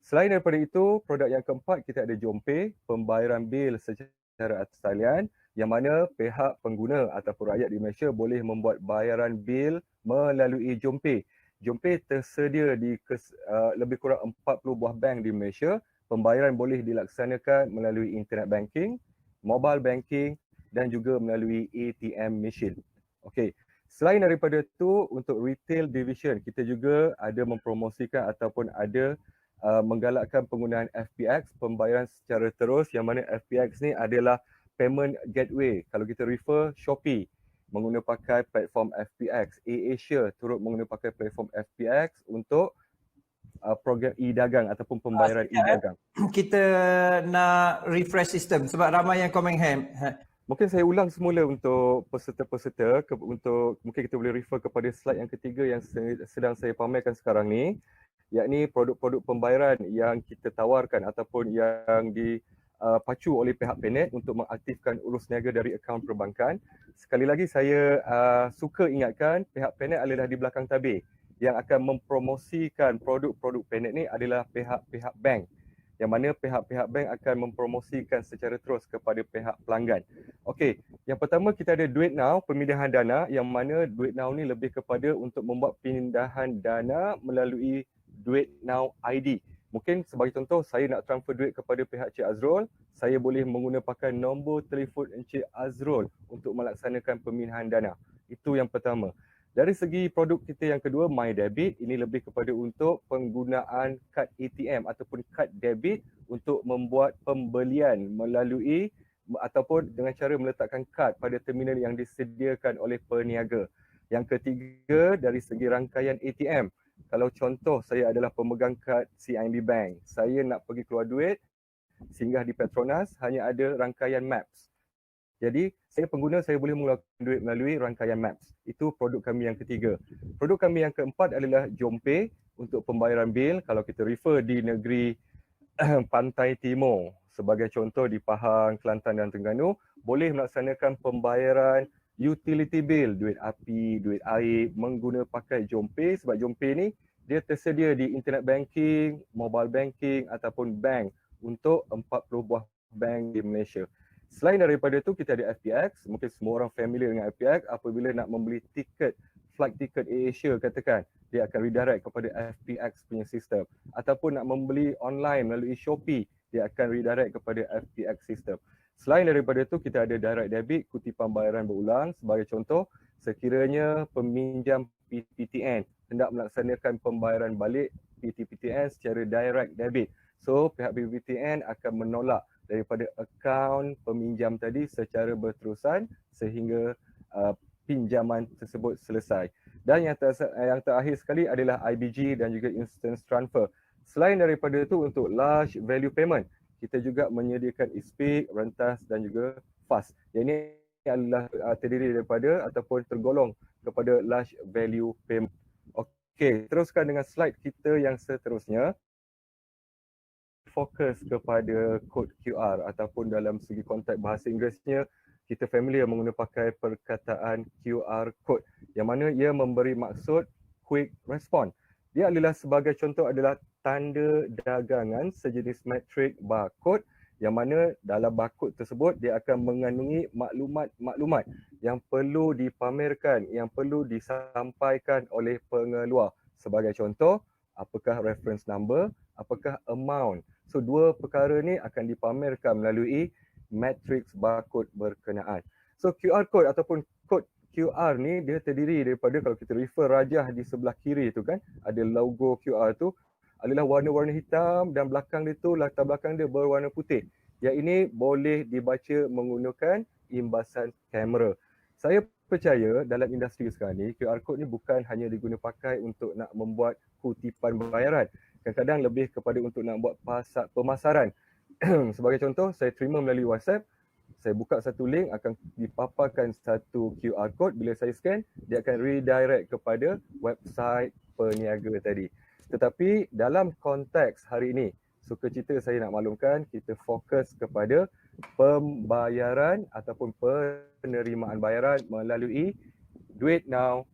Selain daripada itu, produk yang keempat kita ada JomPay, pembayaran bil secara atas talian, yang mana pihak pengguna ataupun rakyat di Malaysia boleh membuat bayaran bil melalui JomPay. JomPay tersedia di lebih kurang 40 buah bank di Malaysia. Pembayaran boleh dilaksanakan melalui internet banking, mobile banking dan juga melalui ATM machine. Okey. Selain daripada itu, untuk retail division, kita juga ada mempromosikan ataupun ada menggalakkan penggunaan FPX, pembayaran secara terus, yang mana FPX ni adalah payment gateway. Kalau kita refer, Shopee menggunakan pakai platform FPX, AirAsia turut menggunakan pakai platform FPX untuk program e-dagang ataupun pembayaran e-dagang. Kita nak refresh sistem sebab ramai yang komen Mungkin saya ulang semula untuk peserta-peserta, untuk mungkin kita boleh refer kepada slide yang ketiga yang sedang saya pamerkan sekarang ni, yakni produk-produk pembayaran yang kita tawarkan ataupun yang dipacu oleh pihak Paynet untuk mengaktifkan urus niaga dari akaun perbankan. Sekali lagi saya suka ingatkan, pihak Paynet adalah di belakang tabir. Yang akan mempromosikan produk-produk Paynet ni adalah pihak-pihak bank. Yang mana pihak-pihak bank akan mempromosikan secara terus kepada pihak pelanggan. Okey, yang pertama kita ada Duit Now, pemindahan dana, yang mana Duit Now ni lebih kepada untuk membuat pindahan dana melalui Duit Now ID. Mungkin sebagai contoh, saya nak transfer duit kepada pihak Cik Azrul, saya boleh menggunakan pakai nombor telefon Encik Azrul untuk melaksanakan pemindahan dana. Itu yang pertama. Dari segi produk kita yang kedua, My Debit, ini lebih kepada untuk penggunaan kad ATM ataupun kad debit untuk membuat pembelian melalui ataupun dengan cara meletakkan kad pada terminal yang disediakan oleh peniaga. Yang ketiga, dari segi rangkaian ATM. Kalau contoh saya adalah pemegang kad CIMB Bank, saya nak pergi keluar duit, singgah di Petronas, hanya ada rangkaian Maps. Jadi saya pengguna, saya boleh mengeluarkan duit melalui rangkaian Maps. Itu produk kami yang ketiga. Produk kami yang keempat adalah JomPay untuk pembayaran bil. Kalau kita refer di negeri Pantai Timur, sebagai contoh di Pahang, Kelantan dan Terengganu, boleh melaksanakan pembayaran utility bill, duit api, duit air, mengguna pakai JomPay. Sebab JomPay ni dia tersedia di internet banking, mobile banking ataupun bank untuk 40 buah bank di Malaysia. Selain daripada itu, kita ada FPX. Mungkin semua orang familiar dengan FPX. Apabila nak membeli tiket, flight ticket AirAsia katakan, dia akan redirect kepada FPX punya sistem. Ataupun nak membeli online melalui Shopee, dia akan redirect kepada FPX sistem. Selain daripada itu, kita ada direct debit, kutipan bayaran berulang. Sebagai contoh, sekiranya peminjam PTPTN hendak melaksanakan pembayaran balik PTPTN secara direct debit. So, pihak PTPTN akan menolak daripada akaun peminjam tadi secara berterusan sehingga pinjaman tersebut selesai. Dan yang terakhir sekali adalah IBG dan juga instant transfer. Selain daripada itu, untuk large value payment, kita juga menyediakan eSpeak, rentas dan juga fast. Yang ini adalah terdiri daripada ataupun tergolong kepada large value payment. Okey, teruskan dengan slide kita yang seterusnya. Fokus kepada kod QR ataupun dalam segi konteks bahasa Inggerisnya, kita familiar menggunakan pakai perkataan QR code yang mana ia memberi maksud quick response. Dia adalah sebagai contoh adalah tanda dagangan sejenis metrik barcode yang mana dalam barcode tersebut dia akan mengandungi maklumat-maklumat yang perlu dipamerkan, yang perlu disampaikan oleh pengeluar. Sebagai contoh, apakah reference number, apakah amount. So dua perkara ni akan dipamerkan melalui matrix barcode berkenaan. So QR code ataupun kod QR ni dia terdiri daripada, kalau kita refer rajah di sebelah kiri tu kan, ada logo QR tu adalah warna-warna hitam dan belakang dia tu, latar belakang dia berwarna putih. Yang ini boleh dibaca menggunakan imbasan kamera. Saya percaya dalam industri sekarang ni QR code ni bukan hanya diguna pakai untuk nak membuat kutipan bayaran. Kadang-kadang lebih kepada untuk nak buat pemasaran. Sebagai contoh, saya terima melalui WhatsApp, saya buka satu link, akan dipaparkan satu QR code. Bila saya scan, dia akan redirect kepada website peniaga tadi. Tetapi dalam konteks hari ini, sukacita saya nak maklumkan, kita fokus kepada pembayaran ataupun penerimaan bayaran melalui Duit Now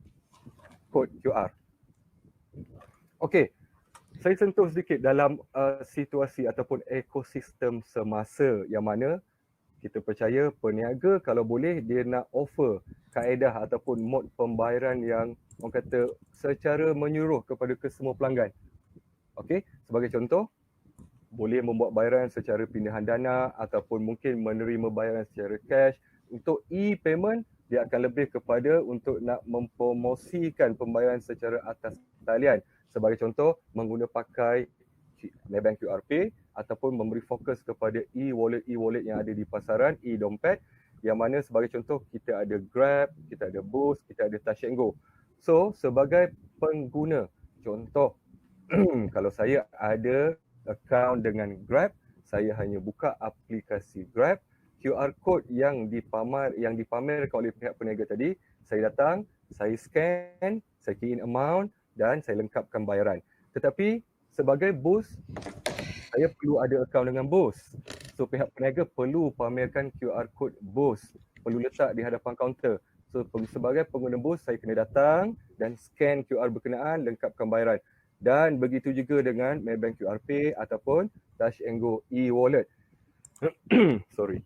kod QR. Okey, saya sentuh sedikit dalam situasi ataupun ekosistem semasa yang mana kita percaya peniaga kalau boleh dia nak offer kaedah ataupun mod pembayaran yang orang kata secara menyeluruh kepada kesemua pelanggan. Okey, sebagai contoh, boleh membuat bayaran secara pindahan dana ataupun mungkin menerima bayaran secara cash. Untuk e-payment, dia akan lebih kepada untuk nak mempromosikan pembayaran secara atas talian. Sebagai contoh, mengguna pakai Maybank QR Pay ataupun memberi fokus kepada e-wallet yang ada di pasaran, e-dompet, yang mana sebagai contoh kita ada Grab, kita ada Boost, kita ada Touch 'n Go. So sebagai pengguna, contoh kalau saya ada akaun dengan Grab, saya hanya buka aplikasi Grab, QR code yang dipamerkan oleh pihak peniaga tadi, saya datang, saya scan, saya key in amount dan saya lengkapkan bayaran. Tetapi sebagai Boost, saya perlu ada akaun dengan Boost. So pihak peniaga perlu pamerkan QR code Boost, perlu letak di hadapan kaunter. So sebagai pengguna Boost, saya kena datang dan scan QR berkenaan, lengkapkan bayaran. Dan begitu juga dengan Maybank QR Pay ataupun Touch 'n Go e-wallet. Sorry.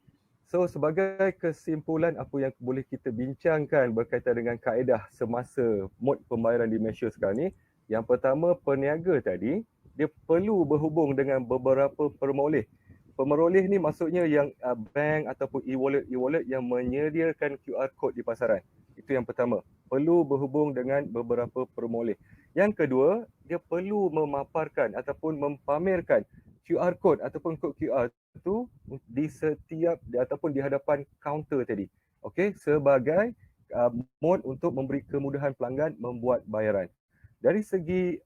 So sebagai kesimpulan apa yang boleh kita bincangkan berkaitan dengan kaedah semasa mod pembayaran di Malaysia sekarang ni, yang pertama, peniaga tadi dia perlu berhubung dengan beberapa permoleh. Pemeroleh ni maksudnya yang bank ataupun e-wallet yang menyediakan QR code di pasaran. Itu yang pertama, perlu berhubung dengan beberapa permoleh. Yang kedua, dia perlu memaparkan ataupun mempamerkan QR code ataupun kod QR itu di setiap ataupun di hadapan kaunter tadi. Okey, sebagai mod untuk memberi kemudahan pelanggan membuat bayaran. Dari segi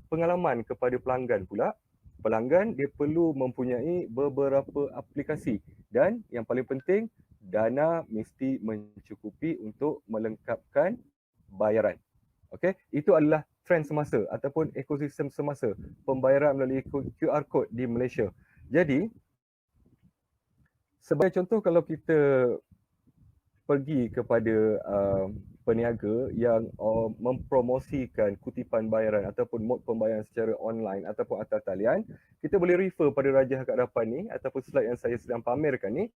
pengalaman kepada pelanggan pula, pelanggan dia perlu mempunyai beberapa aplikasi dan yang paling penting dana mesti mencukupi untuk melengkapkan bayaran. Okey, itu adalah trend semasa ataupun ekosistem semasa pembayaran melalui QR code di Malaysia. Jadi sebagai contoh, kalau kita pergi kepada peniaga yang mempromosikan kutipan bayaran ataupun mod pembayaran secara online ataupun atas talian, kita boleh refer pada rajah kat depan ni ataupun slide yang saya sedang pamerkan ni.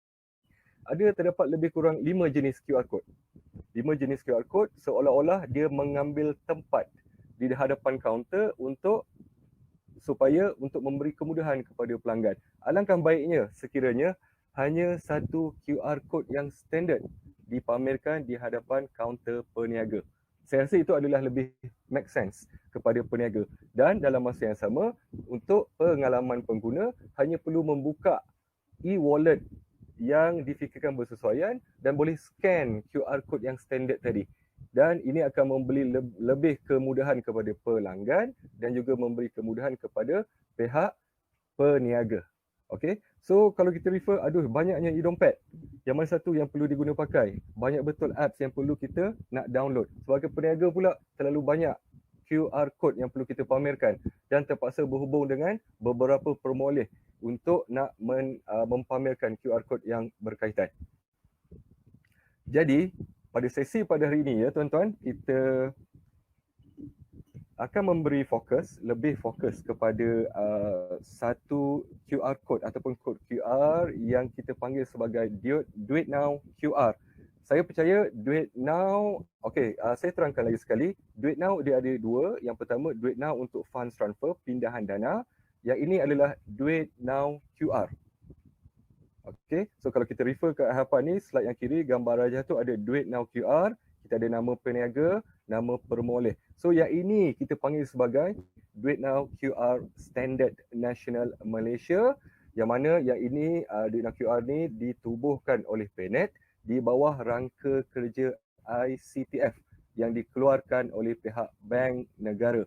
Ada terdapat lebih kurang 5 jenis QR code. 5 jenis QR code seolah-olah dia mengambil tempat di hadapan kaunter untuk memberi kemudahan kepada pelanggan. Alangkah baiknya sekiranya hanya satu QR code yang standard dipamerkan di hadapan kaunter peniaga. Saya rasa itu adalah lebih make sense kepada peniaga, dan dalam masa yang sama untuk pengalaman pengguna hanya perlu membuka e-wallet yang difikirkan bersesuaian dan boleh scan QR code yang standard tadi. Dan ini akan memberi lebih kemudahan kepada pelanggan dan juga memberi kemudahan kepada pihak peniaga. Okey, so kalau kita refer, banyaknya e-dompet. Yang mana satu yang perlu diguna pakai? Banyak betul apps yang perlu kita nak download. Sebagai peniaga pula, terlalu banyak QR code yang perlu kita pamerkan dan terpaksa berhubung dengan beberapa permoleh untuk nak mempamerkan QR code yang berkaitan. Jadi pada sesi pada hari ini ya tuan-tuan, kita akan memberi lebih fokus kepada satu QR code ataupun kod QR yang kita panggil sebagai Duit Now QR. Saya percaya Duit Now, saya terangkan lagi sekali. Duit Now dia ada dua. Yang pertama, Duit Now untuk funds transfer, pindahan dana. Yang ini adalah Duit Now QR. Okey, so kalau kita refer ke hadapan ni, slide yang kiri, gambar rajah tu ada Duit Now QR. Kita ada nama peniaga, nama permoleh. So yang ini kita panggil sebagai Duit Now QR Standard National Malaysia, yang mana yang ini Duit Now QR ni ditubuhkan oleh PENET di bawah rangka kerja ICTF yang dikeluarkan oleh pihak Bank Negara.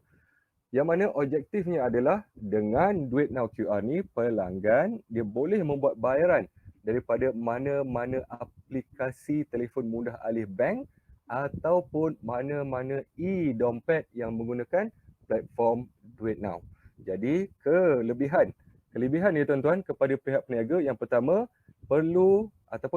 Yang mana objektifnya adalah dengan Duit Now QR ni, pelanggan dia boleh membuat bayaran daripada mana-mana aplikasi telefon mudah alih bank ataupun mana-mana e-dompet yang menggunakan platform Duit Now. Jadi kelebihan ya tuan-tuan kepada pihak peniaga, yang pertama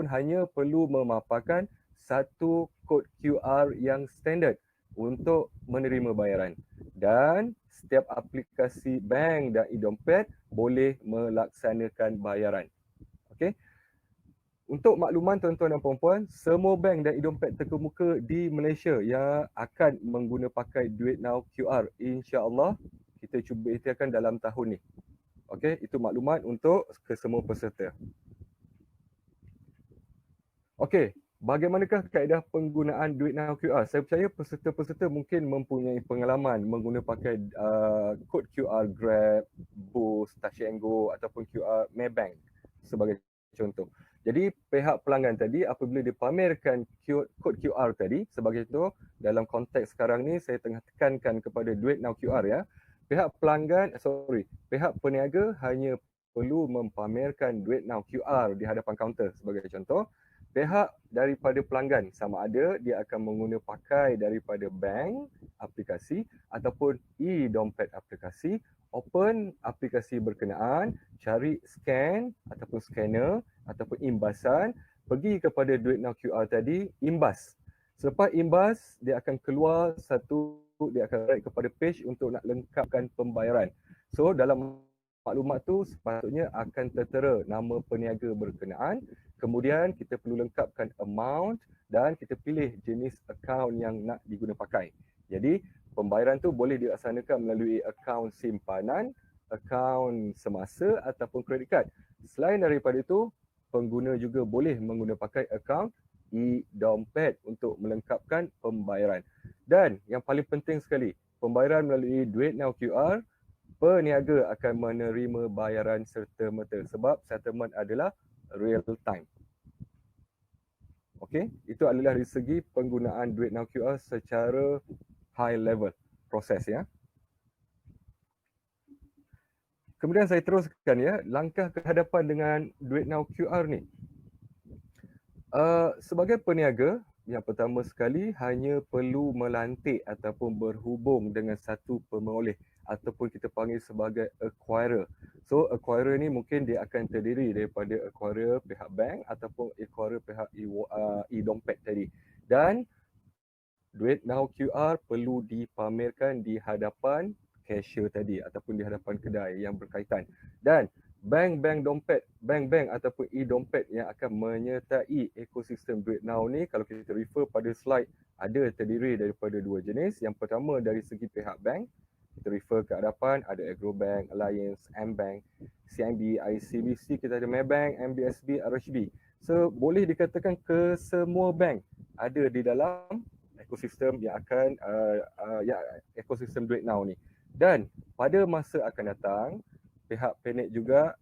hanya perlu memaparkan satu kod QR yang standard untuk menerima bayaran, dan setiap aplikasi bank dan e-dompet boleh melaksanakan bayaran. Okey. Untuk makluman tuan-tuan dan puan-puan, semua bank dan e-dompet terkemuka di Malaysia yang akan mengguna pakai Duit Now QR, insya-Allah kita cuba ikhtiarkan dalam tahun ni. Okey, itu maklumat untuk kesemua peserta. Okey, bagaimanakah kaedah penggunaan Duit Now QR? Saya percaya peserta-peserta mungkin mempunyai pengalaman menggunakan pakai kod QR Grab, Boost, Touch 'n Go ataupun QR Maybank sebagai contoh. Jadi pihak pelanggan tadi apabila dipamerkan kod QR tadi, sebagai contoh dalam konteks sekarang ni saya tengah tekankan kepada Duit Now QR ya. Pihak peniaga hanya perlu mempamerkan Duit Now QR di hadapan kaunter sebagai contoh. Pihak daripada pelanggan sama ada dia akan mengguna pakai daripada bank aplikasi ataupun e-dompet aplikasi, open aplikasi berkenaan, cari scan ataupun scanner ataupun imbasan, pergi kepada Duit Now QR tadi, imbas. Selepas imbas, dia akan keluar dia akan direct kepada page untuk nak lengkapkan pembayaran. So dalam maklumat tu sepatutnya akan tertera nama peniaga berkenaan, kemudian kita perlu lengkapkan amount dan kita pilih jenis akaun yang nak diguna pakai. Jadi pembayaran tu boleh dilaksanakan melalui akaun simpanan, akaun semasa ataupun kredit kad. Selain daripada itu, pengguna juga boleh mengguna pakai akaun e-dompet untuk melengkapkan pembayaran. Dan yang paling penting sekali, pembayaran melalui Duit Now QR, peniaga akan menerima bayaran serta-merta sebab settlement adalah real time. Okey, itu adalah dari segi penggunaan Duit Now QR secara high level proses ya. Kemudian saya teruskan ya, langkah kehadapan dengan Duit Now QR ni. Sebagai peniaga, yang pertama sekali hanya perlu melantik ataupun berhubung dengan satu pemeroleh ataupun kita panggil sebagai acquirer. So acquirer ni mungkin dia akan terdiri daripada acquirer pihak bank ataupun acquirer pihak e-dompet tadi. Dan duit now QR perlu dipamerkan di hadapan cashier tadi ataupun di hadapan kedai yang berkaitan. Dan bank-bank dompet, bank-bank ataupun e-dompet yang akan menyertai ekosistem duit now ni, kalau kita refer pada slide, ada terdiri daripada dua jenis. Yang pertama dari segi pihak bank, kita refer ke hadapan, ada Agrobank, Alliance, M-Bank, CIMB, ICBC, kita ada Maybank, MBSB, RHB. So boleh dikatakan kesemua bank ada di dalam ekosistem yang akan ekosistem duit now ni. Dan pada masa akan datang, pihak Paynet juga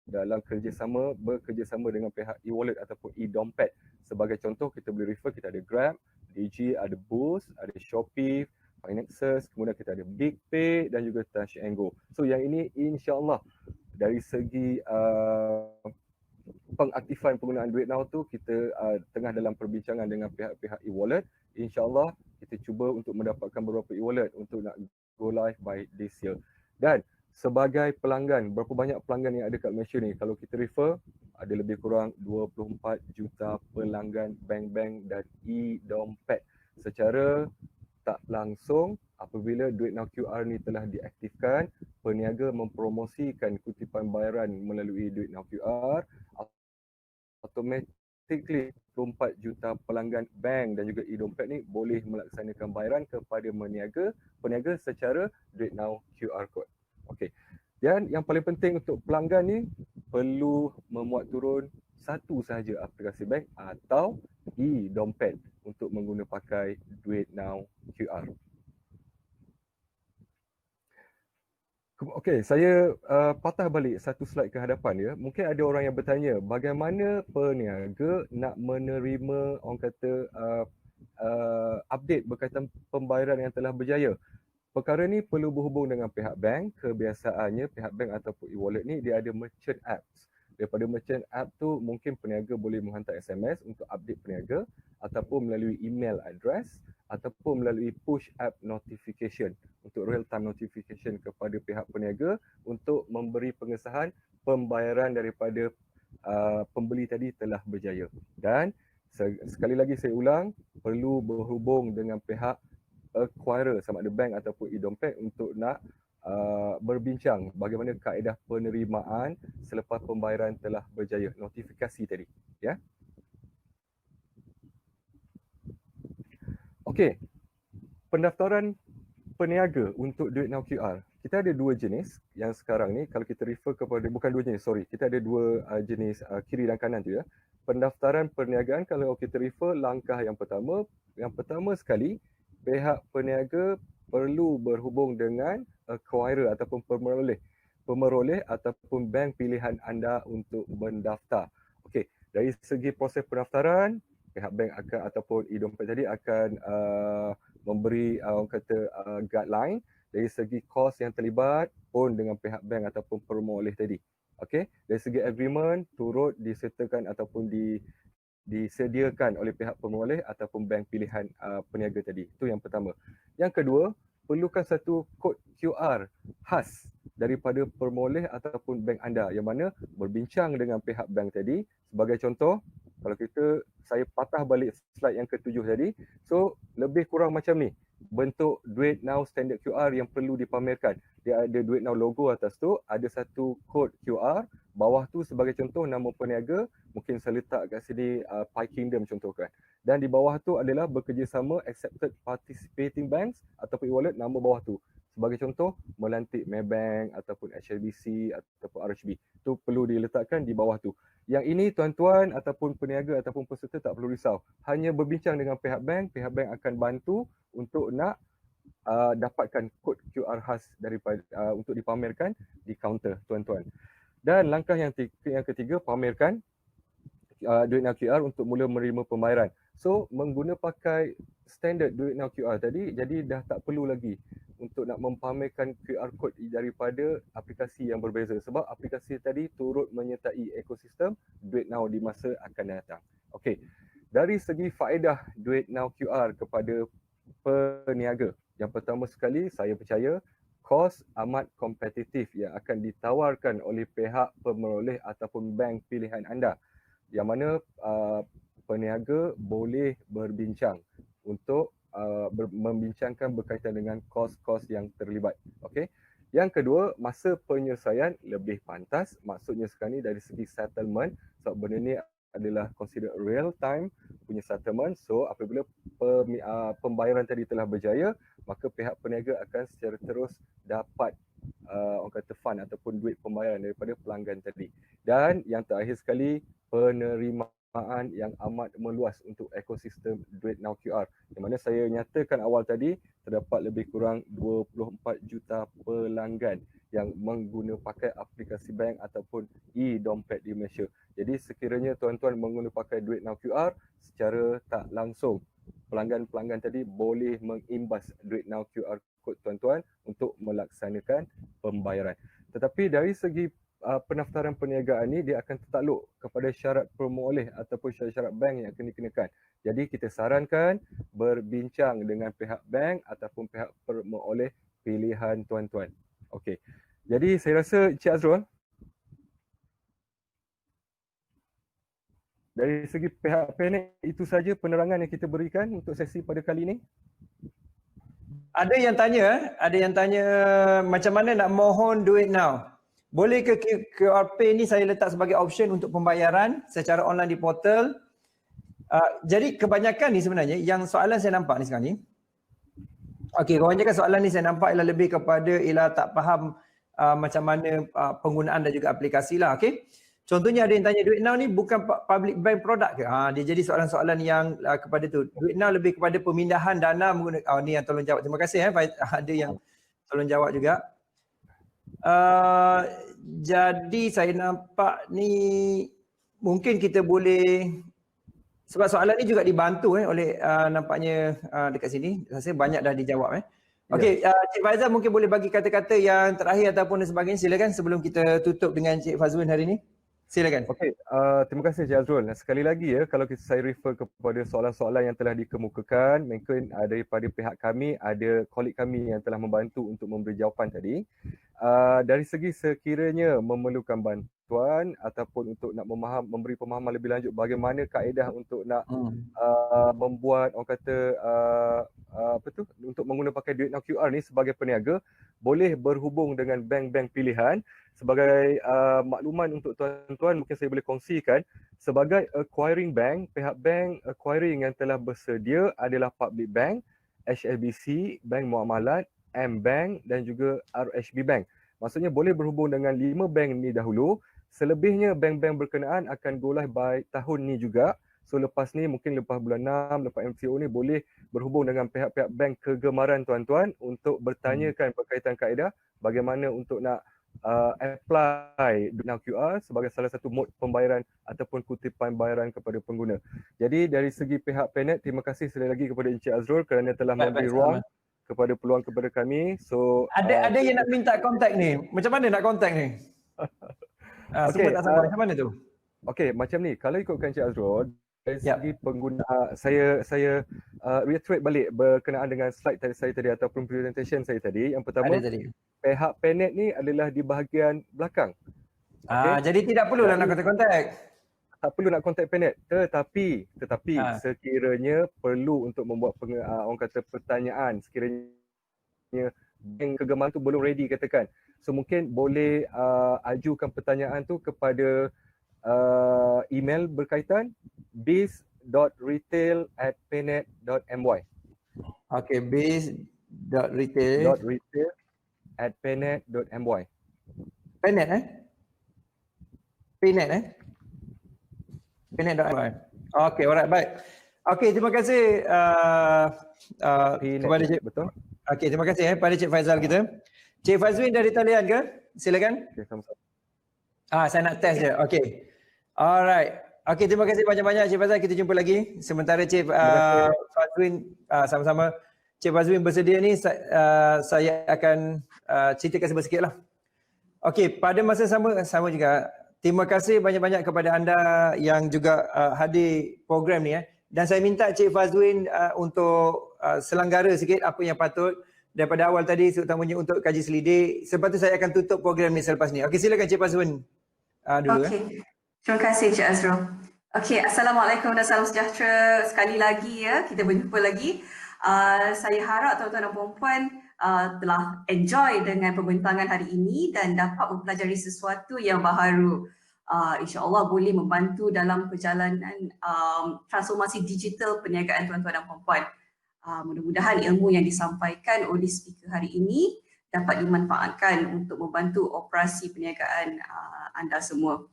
dalam bekerjasama dengan pihak e-wallet ataupun e-dompet. Sebagai contoh, kita boleh refer, kita ada Grab, Digi, ada Boost, ada Shopee, Finances, kemudian kita ada BigPay dan juga Touch and Go. So yang ini insya-Allah dari segi pengaktifan penggunaan duit now tu, kita tengah dalam perbincangan dengan pihak-pihak e-wallet. InsyaAllah kita cuba untuk mendapatkan beberapa e-wallet untuk nak go live by this year. Dan sebagai pelanggan, berapa banyak pelanggan yang ada kat Malaysia ni? Kalau kita refer, ada lebih kurang 24 juta pelanggan bank-bank dan e-dompet. Secara tak langsung, apabila duit now QR ni telah diaktifkan, peniaga mempromosikan kutipan bayaran melalui duit now QR, automatically 24 juta pelanggan bank dan juga e-dompet ni boleh melaksanakan bayaran kepada peniaga secara duit now QR code. Okey. Dan yang paling penting untuk pelanggan ni perlu memuat turun satu sahaja aplikasi bank atau e-dompet untuk mengguna pakai duit now QR. Okey, saya patah balik satu slide ke hadapan ya. Mungkin ada orang yang bertanya, bagaimana peniaga nak menerima orang kata update berkaitan pembayaran yang telah berjaya. Perkara ni perlu berhubung dengan pihak bank. Kebiasaannya pihak bank ataupun e-wallet ni dia ada merchant apps. Daripada merchant app tu mungkin peniaga boleh menghantar SMS untuk update peniaga ataupun melalui email address ataupun melalui push app notification untuk real time notification kepada pihak peniaga untuk memberi pengesahan pembayaran daripada pembeli tadi telah berjaya. Dan sekali lagi saya ulang, perlu berhubung dengan pihak acquirer sama ada bank ataupun e-dompet untuk nak berbincang bagaimana kaedah penerimaan selepas pembayaran telah berjaya, notifikasi tadi ya. Okey, pendaftaran peniaga untuk duit now QR. Kita ada dua jenis yang sekarang ni, kalau kita refer kepada, bukan dua jenis, sorry, kita ada dua jenis kiri dan kanan tu ya. Pendaftaran perniagaan, kalau kita refer langkah yang pertama sekali, pihak peniaga perlu berhubung dengan acquirer ataupun pemeroleh ataupun bank pilihan anda untuk mendaftar. Okey, dari segi proses pendaftaran, pihak bank akan ataupun e-dompet tadi akan memberi orang kata guideline dari segi kos yang terlibat pun dengan pihak bank ataupun pemeroleh tadi. Okey, dari segi agreement turut disertakan ataupun disediakan oleh pihak pemeroleh ataupun bank pilihan peniaga tadi. Itu yang pertama. Yang kedua, perlukan satu kod QR khas daripada pemeroleh ataupun bank anda yang mana berbincang dengan pihak bank tadi. Sebagai contoh, kalau saya patah balik slide yang ketujuh tadi, so lebih kurang macam ni bentuk duit now standard QR yang perlu dipamerkan. Dia ada duit now logo atas tu, ada satu kod QR, bawah tu sebagai contoh nama peniaga, mungkin saya letak kat sini Pi Kingdom contohkan. Dan di bawah tu adalah bekerjasama accepted participating banks ataupun e-wallet, nama bawah tu. Sebagai contoh, melantik Maybank ataupun HSBC ataupun RHB. Tu perlu diletakkan di bawah tu. Yang ini tuan-tuan ataupun peniaga ataupun peserta tak perlu risau. Hanya berbincang dengan pihak bank akan bantu untuk nak dapatkan kod QR khas daripada untuk dipamerkan di kaunter tuan-tuan. Dan langkah yang ketiga, pamerkan duit now QR untuk mula menerima pembayaran. So mengguna pakai standard duit now QR tadi, jadi dah tak perlu lagi untuk nak mempamerkan QR code daripada aplikasi yang berbeza sebab aplikasi tadi turut menyertai ekosistem duit now di masa akan datang. Okey. Dari segi faedah Duit Now QR kepada peniaga. Yang pertama sekali, saya percaya kos amat kompetitif yang akan ditawarkan oleh pihak pemeroleh ataupun bank pilihan anda. Yang mana peniaga boleh berbincang untuk membincangkan berkaitan dengan kos-kos yang terlibat. Okey. Yang kedua, masa penyelesaian lebih pantas. Maksudnya sekarang ni dari segi settlement, sebab benda ni adalah consider real time punya settlement. So apabila pembayaran tadi telah berjaya, maka pihak peniaga akan secara terus dapat orang kata fund ataupun duit pembayaran daripada pelanggan tadi. Dan yang terakhir sekali, penerimaan yang amat meluas untuk ekosistem Duit Now QR. Yang mana saya nyatakan awal tadi, terdapat lebih kurang 24 juta pelanggan yang mengguna pakai aplikasi bank ataupun e-dompet di Malaysia. Jadi sekiranya tuan-tuan mengguna pakai Duit Now QR, secara tak langsung pelanggan-pelanggan tadi boleh mengimbas Duit Now QR kod tuan-tuan untuk melaksanakan pembayaran. Tetapi dari segi pendaftaran perniagaan ni, dia akan tertakluk kepada syarat permoleh ataupun syarat-syarat bank yang akan dikenakan. Jadi kita sarankan berbincang dengan pihak bank ataupun pihak permoleh pilihan tuan-tuan. Okey. Jadi saya rasa Encik Azrul, dari segi pihak PNET, itu saja penerangan yang kita berikan untuk sesi pada kali ini. Ada yang tanya macam mana nak mohon Duit Now. Boleh ke QR Pay ni saya letak sebagai option untuk pembayaran secara online di portal. Jadi kebanyakan ni sebenarnya yang soalan saya nampak ni sekarang ni. Okey, kebanyakan soalan ni saya nampak ialah lebih kepada ialah tak faham macam mana penggunaan dan juga aplikasi lah. Okey. Contohnya ada yang tanya Duit Now ni bukan public bank product ke? Dia jadi soalan-soalan yang kepada tu. Duit Now lebih kepada pemindahan dana menggunakan, ni yang tolong jawab. Terima kasih ada yang tolong jawab juga. Jadi saya nampak ni mungkin kita boleh, sebab soalan ni juga dibantu oleh nampaknya dekat sini. Saya banyak dah dijawab. Okey, Cik Faizal mungkin boleh bagi kata-kata yang terakhir ataupun sebagainya, silakan sebelum kita tutup dengan Cik Fazwin hari ini. Silakan. Okey, terima kasih Cik Azrul. Sekali lagi kalau saya refer kepada soalan-soalan yang telah dikemukakan, mungkin daripada pihak kami, ada kolik kami yang telah membantu untuk memberi jawapan tadi. Dari segi sekiranya memerlukan bantuan ataupun untuk nak memberi pemahaman lebih lanjut bagaimana kaedah untuk nak membuat orang kata untuk menggunakan pakai Duit Now QR ni sebagai peniaga, boleh berhubung dengan bank-bank pilihan. Sebagai makluman untuk tuan-tuan, mungkin saya boleh kongsikan, sebagai acquiring bank, pihak bank acquiring yang telah bersedia adalah Public Bank, HSBC, Bank Muamalat, M-Bank dan juga RHB Bank. Maksudnya boleh berhubung dengan 5 bank ni dahulu. Selebihnya bank-bank berkenaan akan go live by tahun ni juga. So lepas ni, mungkin lepas bulan 6, lepas MCO ni, boleh berhubung dengan pihak-pihak bank kegemaran tuan-tuan untuk bertanyakan berkaitan kaedah bagaimana untuk nak apply Duit Now QR sebagai salah satu mod pembayaran ataupun kutipan bayaran kepada pengguna. Jadi dari segi pihak PNET, terima kasih sekali lagi kepada Encik Azrul kerana telah memberi ruang kepada peluang kepada kami. So ada yang nak minta kontak ni. Macam mana nak kontak ni? Semua tak sabar. Macam mana tu? Okey, macam ni. Kalau ikutkan Encik Azrul, dari segi pengguna, saya reiterate balik berkenaan dengan slide saya tadi ataupun presentation saya tadi. Yang pertama, pihak PNET ni adalah di bahagian belakang. Jadi tidak perlulah nak kontak. Tak perlu nak kontak PNET. Tetapi sekiranya perlu untuk membuat orang kata pertanyaan, sekiranya bank kegemaran tu belum ready katakan. So mungkin boleh ajukan pertanyaan tu kepada email berkaitan biz.retail@pnet.my. Okey, biz.retail@pnet.my. PNET PNET.my. Okey, alright, baik. Okey, terima kasih kepada Cik. Betul. Okey, terima kasih pada Cik Faizal kita. Cik Fazwin dari talian ke? Silakan. Okey, sama-sama. Saya nak test je. Okey. Alright. Okey, terima kasih banyak-banyak Cik Faizal. Kita jumpa lagi. Sementara Cik Fazwin sama-sama. Cik Fazwin bersedia ni, saya akan ceritakan sikit lah. Okey, pada masa sama juga terima kasih banyak-banyak kepada anda yang juga hadir program ni. Dan saya minta Cik Fazwin untuk selenggara sikit apa yang patut daripada awal tadi, terutamanya untuk kaji selidik. Sebab tu saya akan tutup program ni selepas ni. Okey, silakan Cik Fazwin dulu. Okey. Terima kasih Cik Azrul. Okey, Assalamualaikum dan salam sejahtera sekali lagi ya. Kita berjumpa lagi. Saya harap tuan-tuan dan puan-puan telah enjoy dengan pembintangan hari ini dan dapat mempelajari sesuatu yang baharu. InsyaAllah boleh membantu dalam perjalanan transformasi digital perniagaan tuan-tuan dan puan-puan. Mudah-mudahan ilmu yang disampaikan oleh speaker hari ini dapat dimanfaatkan untuk membantu operasi perniagaan anda semua.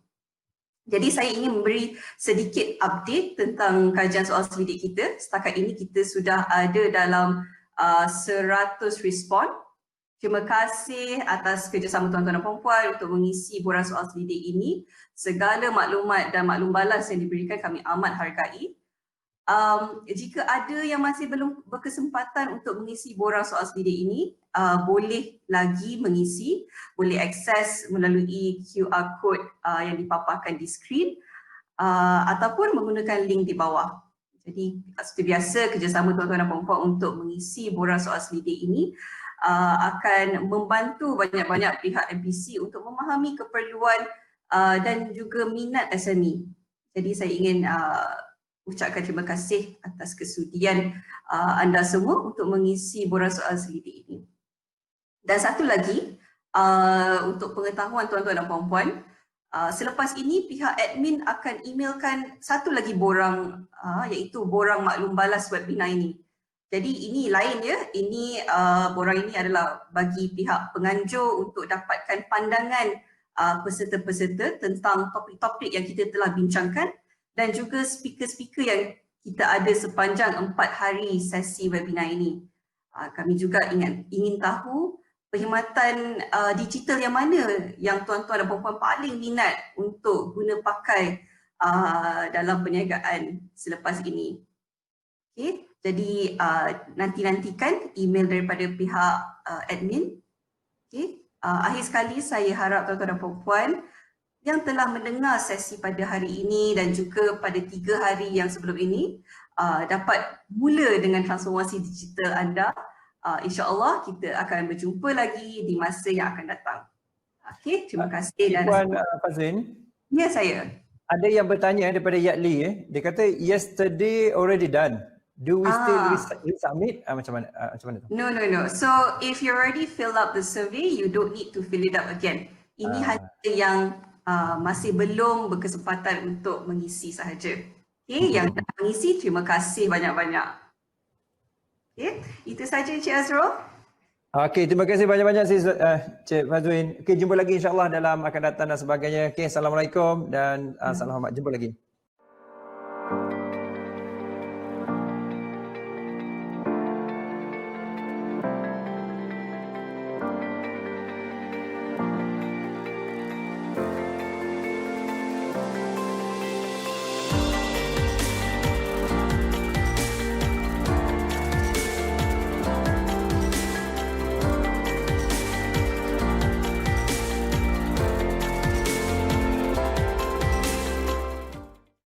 Jadi saya ingin memberi sedikit update tentang kajian soal selidik kita. Setakat ini kita sudah ada dalam 100 respon. Terima kasih atas kerjasama tuan-tuan dan puan-puan untuk mengisi borang soal selidik ini. Segala maklumat dan maklum balas yang diberikan kami amat hargai. Jika ada yang masih belum berkesempatan untuk mengisi borang soal selidik ini, boleh lagi mengisi, boleh akses melalui QR code yang dipaparkan di skrin ataupun menggunakan link di bawah. Jadi seperti biasa kerjasama tuan-tuan dan puan-puan untuk mengisi borang soal selidik ini akan membantu banyak-banyak pihak MPC untuk memahami keperluan dan juga minat SME. Jadi saya ingin ucapkan terima kasih atas kesudian anda semua untuk mengisi borang soal selidik ini. Dan satu lagi, untuk pengetahuan tuan-tuan dan puan-puan, selepas ini pihak admin akan emailkan satu lagi borang, iaitu borang maklum balas webinar ini. Jadi ini lain ya, ini borang ini adalah bagi pihak penganjur untuk dapatkan pandangan peserta-peserta tentang topik-topik yang kita telah bincangkan dan juga speaker-speaker yang kita ada sepanjang 4 hari sesi webinar ini. Kami juga ingin tahu perkhidmatan digital yang mana yang tuan-tuan dan puan-puan paling minat untuk guna pakai dalam perniagaan selepas ini. Okay. Jadi nantikan email daripada pihak admin. Okay. Akhir sekali saya harap tuan-tuan dan puan-puan yang telah mendengar sesi pada hari ini dan juga pada 3 hari yang sebelum ini dapat mula dengan transformasi digital anda. InsyaAllah kita akan berjumpa lagi di masa yang akan datang. Okey, terima kasih. Dan Puan Fazwin. Ya, saya. Ada yang bertanya daripada Yatli. Dia kata yesterday already done. Do we still resubmit? Macam mana tu? No. So if you already fill up the survey, you don't need to fill it up again. Ini hanya yang masih belum berkesempatan untuk mengisi sahaja. Okay, yang dah mengisi, terima kasih banyak-banyak. Okay, itu saja Cik Azrul. Okey, terima kasih banyak-banyak Cik Fazwin. Okey, jumpa lagi insya-Allah dalam akan datang dan sebagainya. Okey, assalamualaikum dan salam hormat. Jumpa lagi.